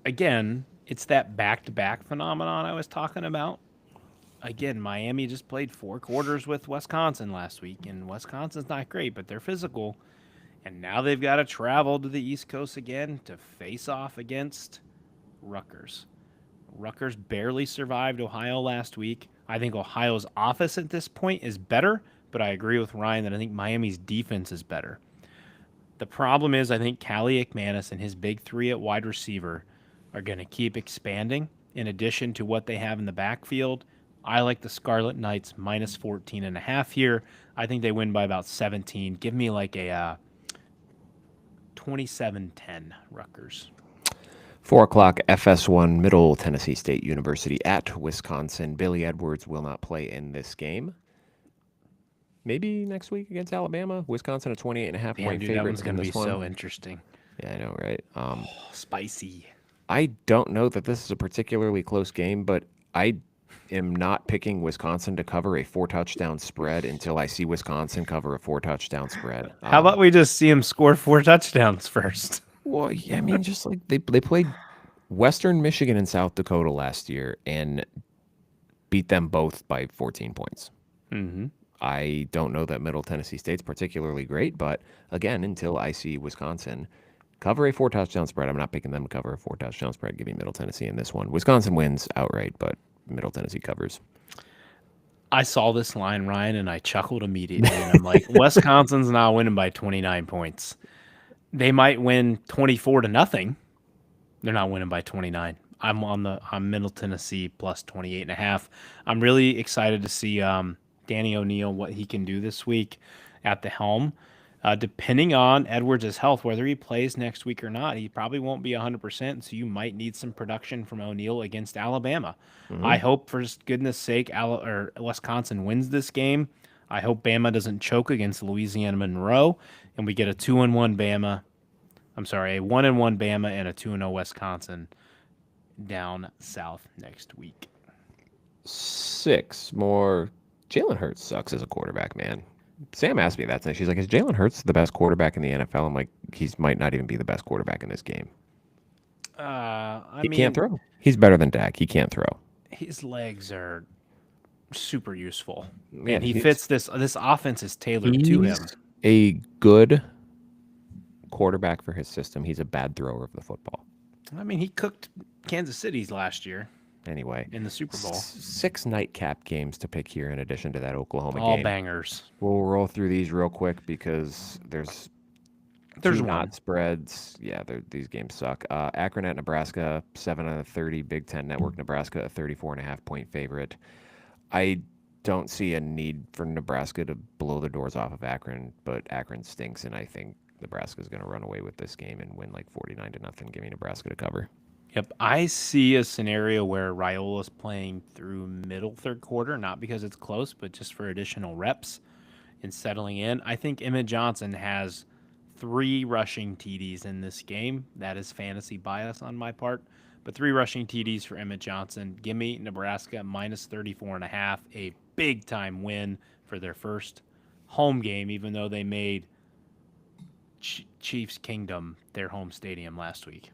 S2: Again, it's that back-to-back phenomenon I was talking about. Again, Miami just played 4 quarters with Wisconsin last week, and Wisconsin's not great, but they're physical. And now they've got to travel to the East Coast again to face off against Rutgers. Rutgers barely survived Ohio last week. I think Ohio's offense at this point is better, but I agree with Ryan that I think Miami's defense is better. The problem is I think Callie McManus and his big 3 at wide receiver are going to keep expanding in addition to what they have in the backfield. I like the Scarlet Knights minus 14.5 here. I think they win by about 17. Give me like a 27-10 Rutgers.
S1: 4 o'clock, FS1, Middle Tennessee State University at Wisconsin. Billy Edwards will not play in this game. Maybe next week against Alabama. Wisconsin a 28.5 point favorite.
S2: That one's going to be
S1: one.
S2: so interesting.
S1: Yeah, I know, right?
S2: Spicy.
S1: I don't know that this is a particularly close game, but I am not picking Wisconsin to cover a 4-touchdown spread until I see Wisconsin cover a 4-touchdown spread.
S2: How about we just see him score 4 touchdowns first?
S1: Well, yeah, I mean, just like they played Western Michigan and South Dakota last year and beat them both by 14 points.
S2: Mm-hmm.
S1: I don't know that Middle Tennessee State's particularly great, but again, until I see Wisconsin cover a 4-touchdown spread, I'm not picking them to cover a 4-touchdown spread. Give me Middle Tennessee in this one. Wisconsin wins outright, but Middle Tennessee covers.
S2: I saw this line, Ryan, and I chuckled immediately. And I'm like, Wisconsin's not winning by 29 points. They might win 24-0. They're not winning by 29. I'm Middle Tennessee plus 28.5. I'm really excited to see Danny O'Neal, what he can do this week at the helm. Depending on Edwards' health, whether he plays next week or not, he probably won't be 100%, so you might need some production from O'Neal against Alabama. Mm-hmm. I hope, for goodness sake, Wisconsin wins this game. I hope Bama doesn't choke against Louisiana Monroe, and we get a 2-1 Bama. I'm sorry, a 1-1 Bama and a 2-0 Wisconsin down south next week.
S1: 6 more. Jalen Hurts sucks as a quarterback, man. Sam asked me that today. She's like, is Jalen Hurts the best quarterback in the NFL? I'm like, he might not even be the best quarterback in this game. He can't throw. He's better than Dak. He can't throw.
S2: His legs are super useful.
S1: Man,
S2: and he fits this offense is tailored to him.
S1: A good quarterback for his system. He's a bad thrower of the football.
S2: I mean, he cooked Kansas City's last year.
S1: Anyway,
S2: in the Super Bowl.
S1: 6 nightcap games to pick here in addition to that Oklahoma game.
S2: All bangers.
S1: We'll roll through these real quick because there's not spreads. Yeah, these games suck. Akron at Nebraska, 7 out of 30. Big Ten Network, Nebraska, a 34.5 point favorite. I don't see a need for Nebraska to blow the doors off of Akron, but Akron stinks, and I think Nebraska's going to run away with this game and win like 49-0. Give me Nebraska to cover.
S2: Yep, I see a scenario where Raiola's playing through middle third quarter, not because it's close, but just for additional reps and settling in. I think Emmett Johnson has 3 rushing TDs in this game. That is fantasy bias on my part, but 3 rushing TDs for Emmett Johnson. Give me Nebraska minus 34.5, a big-time win for their first home game, even though they made Chiefs Kingdom their home stadium last week.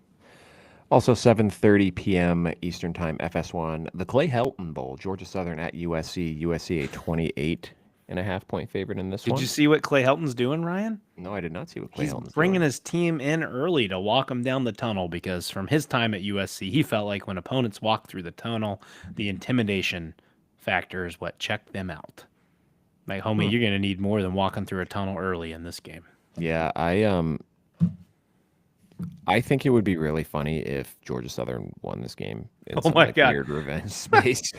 S1: Also, 7:30 p.m. Eastern Time, FS1, the Clay Helton Bowl, Georgia Southern at USC. USC a 28.5 point favorite in this one.
S2: Did you see what Clay Helton's doing, Ryan?
S1: No, I did not see what Clay Helton's doing.
S2: He's bringing his team in early to walk them down the tunnel because from his time at USC, he felt like when opponents walked through the tunnel, the intimidation factor is what checked them out. Like, homie, you're going to need more than walking through a tunnel early in this game.
S1: Yeah, I think it would be really funny if Georgia Southern won this game in some weird revenge space.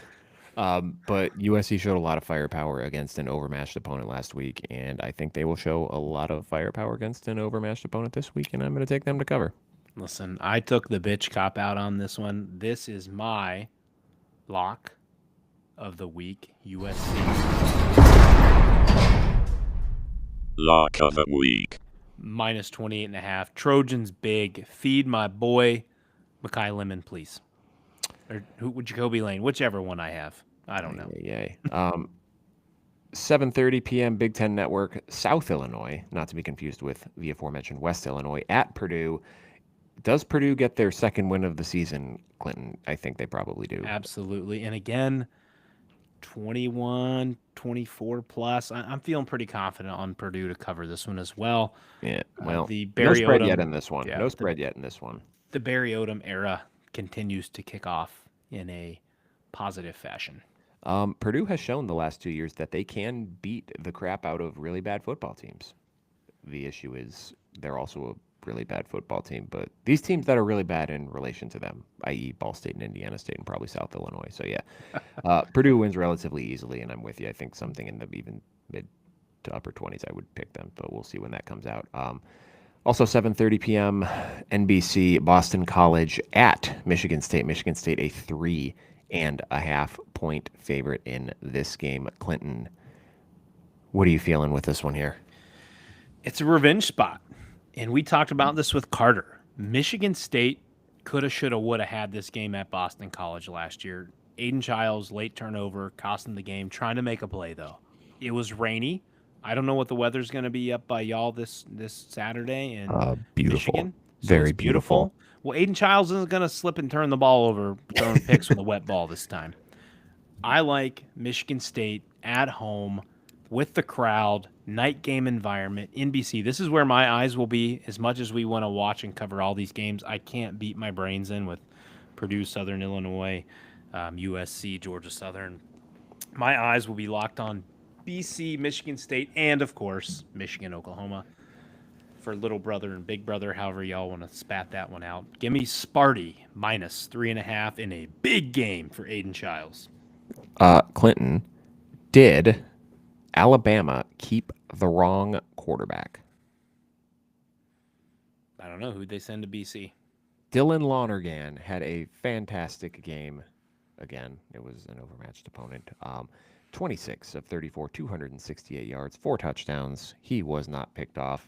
S1: But USC showed a lot of firepower against an overmatched opponent last week, and I think they will show a lot of firepower against an overmatched opponent this week, and I'm going to take them to cover.
S2: Listen, I took the bitch cop out on this one. This is my lock of the week, USC.
S4: Lock of the week.
S2: Minus 28.5. Trojans big. Feed my boy, Mekhi Lemon, please. Or Jacoby Lane, whichever one I have. I don't know.
S1: Yay. 7:30 p.m. Big Ten Network, South Illinois, not to be confused with the aforementioned West Illinois, at Purdue. Does Purdue get their second win of the season, Clinton? I think they probably do.
S2: Absolutely. And again, 21, 24 plus. I'm feeling pretty confident on Purdue to cover this one as well.
S1: Yeah. Well,
S2: The
S1: no
S2: Barry
S1: spread yet
S2: Odom,
S1: in this one.
S2: yeah,
S1: No spread yet in this one.
S2: the Barry Odom era continues to kick off in a positive fashion.
S1: Purdue has shown the last 2 years that they can beat the crap out of really bad football teams. The issue is they're also a really bad football team, but these teams that are really bad in relation to them, i.e. Ball State and Indiana State and probably South Illinois. So yeah, Purdue wins relatively easily, and I'm with you. I think something in the even mid to upper 20s, I would pick them, but we'll see when that comes out. Also 7:30 p.m. NBC, Boston College at Michigan State. Michigan State a 3.5 point favorite in this game. Clinton, what are you feeling with this one here?
S2: It's a revenge spot. And we talked about this with Carter. Michigan State coulda, shoulda, woulda had this game at Boston College last year. Aiden Childs, late turnover, costing the game, trying to make a play, though. It was rainy. I don't know what the weather's going to be up by y'all this Saturday in
S1: Beautiful.
S2: Michigan. So
S1: Very
S2: it's
S1: beautiful.
S2: Well, Aiden Childs isn't going to slip and turn the ball over, throwing picks with a wet ball this time. I like Michigan State at home with the crowd, night game environment, NBC. This is where my eyes will be as much as we want to watch and cover all these games. I can't beat my brains in with Purdue, Southern Illinois, USC, Georgia Southern. My eyes will be locked on BC, Michigan State, and, of course, Michigan, Oklahoma. For little brother and big brother, however y'all want to spat that one out. Give me Sparty minus 3.5 in a big game for Aiden Childs.
S1: Clinton, did Alabama keep the wrong quarterback?
S2: I don't know. Who'd they send to BC?
S1: Dylan Lonergan had a fantastic game. Again, it was an overmatched opponent. 26 of 34, 268 yards, 4 touchdowns. He was not picked off.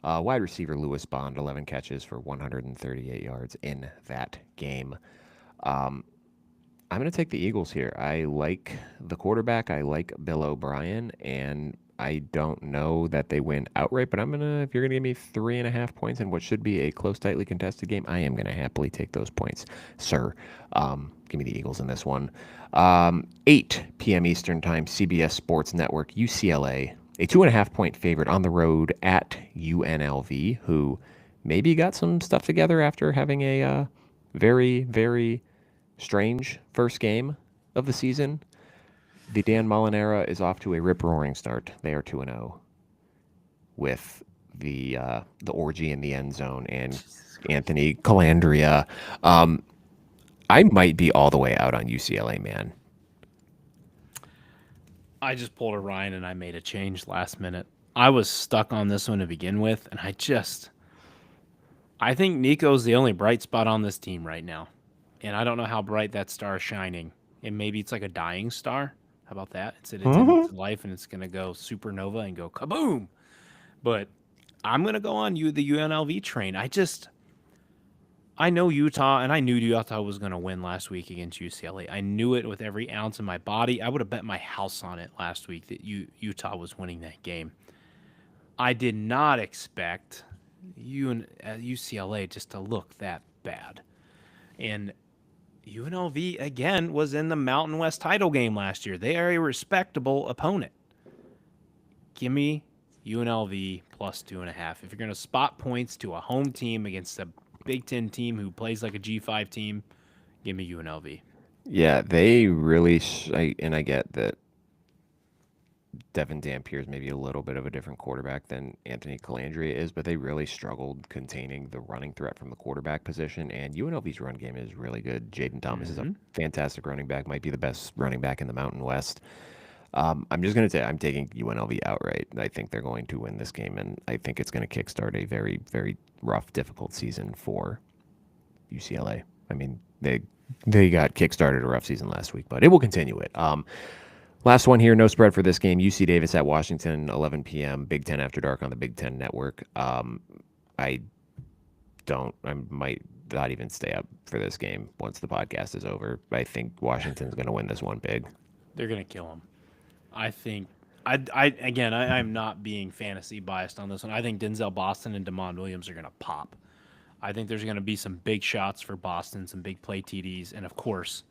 S1: Wide receiver Lewis Bond, 11 catches for 138 yards in that game. I'm going to take the Eagles here. I like the quarterback. I like Bill O'Brien, and I don't know that they win outright, but if you're going to give me 3.5 points in what should be a close, tightly contested game, I am going to happily take those points, sir. Give me the Eagles in this one. 8 p.m. Eastern Time, CBS Sports Network, UCLA, a 2.5 point favorite on the road at UNLV, who maybe got some stuff together after having a very, very strange first game of the season. The Dan Mullen era is off to a rip-roaring start. They are 2-0 with the orgy in the end zone and Anthony Calandria. I might be all the way out on UCLA, man.
S2: I just pulled a Ryan and I made a change last minute. I was stuck on this one to begin with, and I think Nico's the only bright spot on this team right now. And I don't know how bright that star is shining. And maybe it's like a dying star. How about that? It's at its end of its life, and it's going to go supernova and go kaboom. But I'm going to go on the UNLV train. I know Utah, and I knew Utah was going to win last week against UCLA. I knew it with every ounce of my body. I would have bet my house on it last week that Utah was winning that game. I did not expect UCLA just to look that bad. And UNLV, again, was in the Mountain West title game last year. They are a respectable opponent. Give me UNLV plus 2.5. If you're going to spot points to a home team against a Big Ten team who plays like a G5 team, give me UNLV.
S1: Yeah, they really, and I get that Devin Dampier is maybe a little bit of a different quarterback than Anthony Calandria is, but they really struggled containing the running threat from the quarterback position, and UNLV's run game is really good. Jaden Thomas is a fantastic running back, might be the best running back in the Mountain West. I'm just going to say I'm taking UNLV outright. I think they're going to win this game, and I think it's going to kickstart a very, very rough, difficult season for UCLA. I mean, they got kickstarted a rough season last week, but it will continue it. Last one here, no spread for this game. UC Davis at Washington, 11 p.m. Big Ten After Dark on the Big Ten Network. I might not even stay up for this game once the podcast is over. I think Washington's going to win this one big.
S2: They're going to kill them. I think, I'm not being fantasy biased on this one. I think Denzel Boston and Damon Williams are going to pop. I think there's going to be some big shots for Boston, some big play TDs, and of course,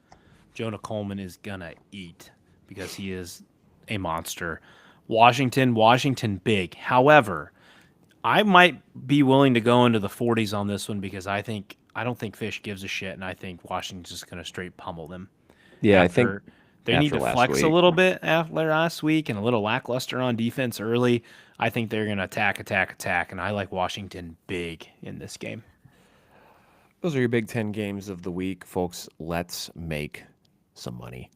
S2: Jonah Coleman is going to eat because he is a monster. Washington big. However, I might be willing to go into the 40s on this one because I don't think Fish gives a shit, and I think Washington's just going to straight pummel them.
S1: Yeah, I think
S2: They need to flex a little bit after last week and a little lackluster on defense early. I think they're going to attack, and I like Washington big in this game.
S1: Those are your Big Ten games of the week, folks. Let's make some money.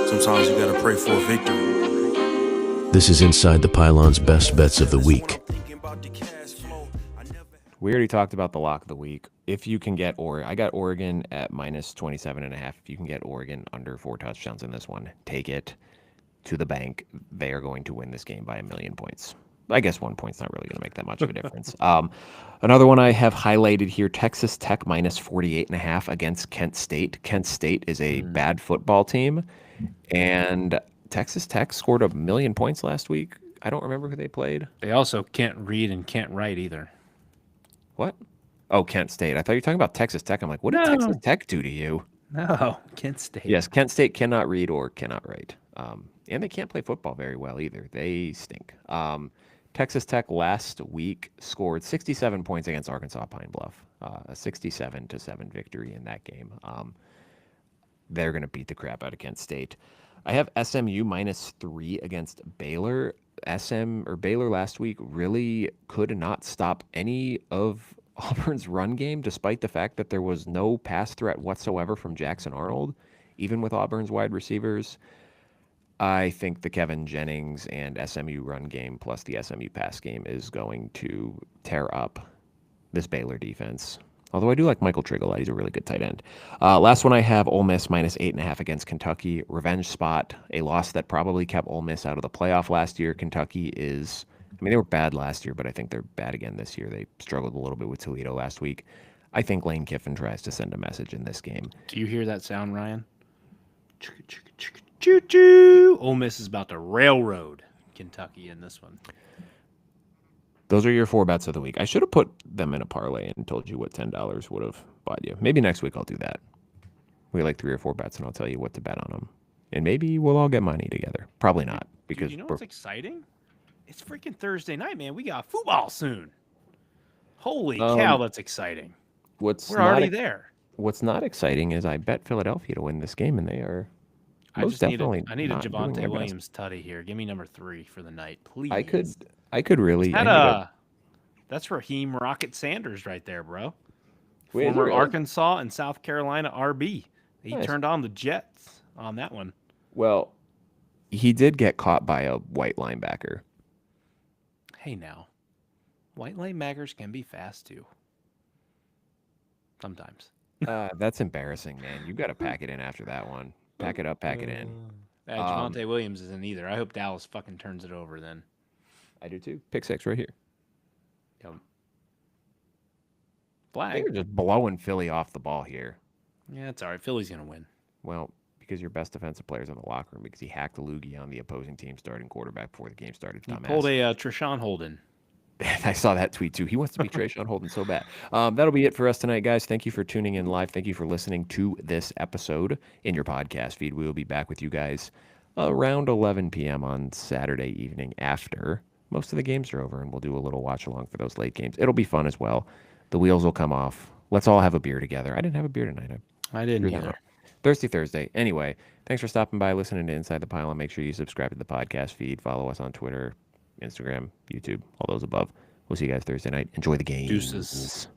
S5: Sometimes you gotta pray for a victory.
S3: This is Inside the Pylon's best bets of the week.
S1: We already talked about the lock of the week. If you can get I got Oregon at minus 27.5. If you can get Oregon under 4 touchdowns in this one, take it to the bank. They are going to win this game by 1 million points. I guess 1 point's not really going to make that much of a difference. Another one I have highlighted here, Texas Tech minus 48.5 against Kent State. Kent State is a bad football team, and Texas Tech scored 1 million points last week. I don't remember who they played.
S2: They also can't read and can't write either.
S1: What? Oh, Kent State. I thought you were talking about Texas Tech. I'm like, what did Texas Tech do to you?
S2: No, Kent State.
S1: Yes, Kent State cannot read or cannot write. And they can't play football very well either. They stink. Texas Tech last week scored 67 points against Arkansas Pine Bluff. A 67-7 victory in that game. They're going to beat the crap out of Kent State. I have SMU minus 3 against Baylor. Baylor last week really could not stop any of Auburn's run game, despite the fact that there was no pass threat whatsoever from Jackson Arnold, even with Auburn's wide receivers. I think the Kevin Jennings and SMU run game plus the SMU pass game is going to tear up this Baylor defense. Although I do like Michael Triggle. He's a really good tight end. Last one I have, Ole Miss minus 8.5 against Kentucky. Revenge spot, a loss that probably kept Ole Miss out of the playoff last year. Kentucky is, they were bad last year, but I think they're bad again this year. They struggled a little bit with Toledo last week. I think Lane Kiffin tries to send a message in this game.
S2: Do you hear that sound, Ryan? Choo-choo. Ole Miss is about to railroad Kentucky in this one.
S1: Those are your 4 bets of the week. I should have put them in a parlay and told you what $10 would have bought you. Maybe next week I'll do that. We like 3 or 4 bets and I'll tell you what to bet on them. And maybe we'll all get money together. Probably not. Because
S2: Dude, you know what's exciting? It's freaking Thursday night, man. We got football soon. Holy cow, that's exciting. We're already there.
S1: What's not exciting is I bet Philadelphia to win this game, and they are
S2: I need a Javonte Williams tutty here. Give me number 3 for the night, please.
S1: I could really.
S2: That's Raheem Rocket Sanders right there, bro.
S1: Wait,
S2: Former
S1: really?
S2: Arkansas and South Carolina RB. He
S1: Nice.
S2: turned on the Jets on that one.
S1: Well, he did get caught by a white linebacker.
S2: Hey now, white linebackers can be fast too. Sometimes.
S1: That's embarrassing, man. You got to pack it in after that one. Pack it up, pack it in.
S2: Javonte Williams isn't either. I hope Dallas fucking turns it over then.
S1: I do too. Pick 6 right here.
S2: Yep.
S1: They
S2: Flag.
S1: were just blowing Philly off the ball here.
S2: Yeah, it's all right. Philly's going to win.
S1: Well, because your best defensive player's in the locker room because he hacked a loogie on the opposing team starting quarterback before the game started.
S2: He
S1: Dumbass.
S2: pulled a Treshaun Holden.
S1: I saw that tweet too. He wants to be Treshaun Holden so bad. That'll be it for us tonight, guys. Thank you for tuning in live. Thank you for listening to this episode in your podcast feed. We will be back with you guys around 11 p.m. on Saturday evening after most of the games are over, and we'll do a little watch along for those late games. It'll be fun as well. The wheels will come off. Let's all have a beer together. I didn't have a beer tonight.
S2: I didn't either.
S1: Thirsty Thursday. Anyway, thanks for stopping by, listening to Inside the Pylon. Make sure you subscribe to the podcast feed. Follow us on Twitter, Instagram, YouTube, all those above. We'll see you guys Thursday night. Enjoy the games.
S2: Deuces.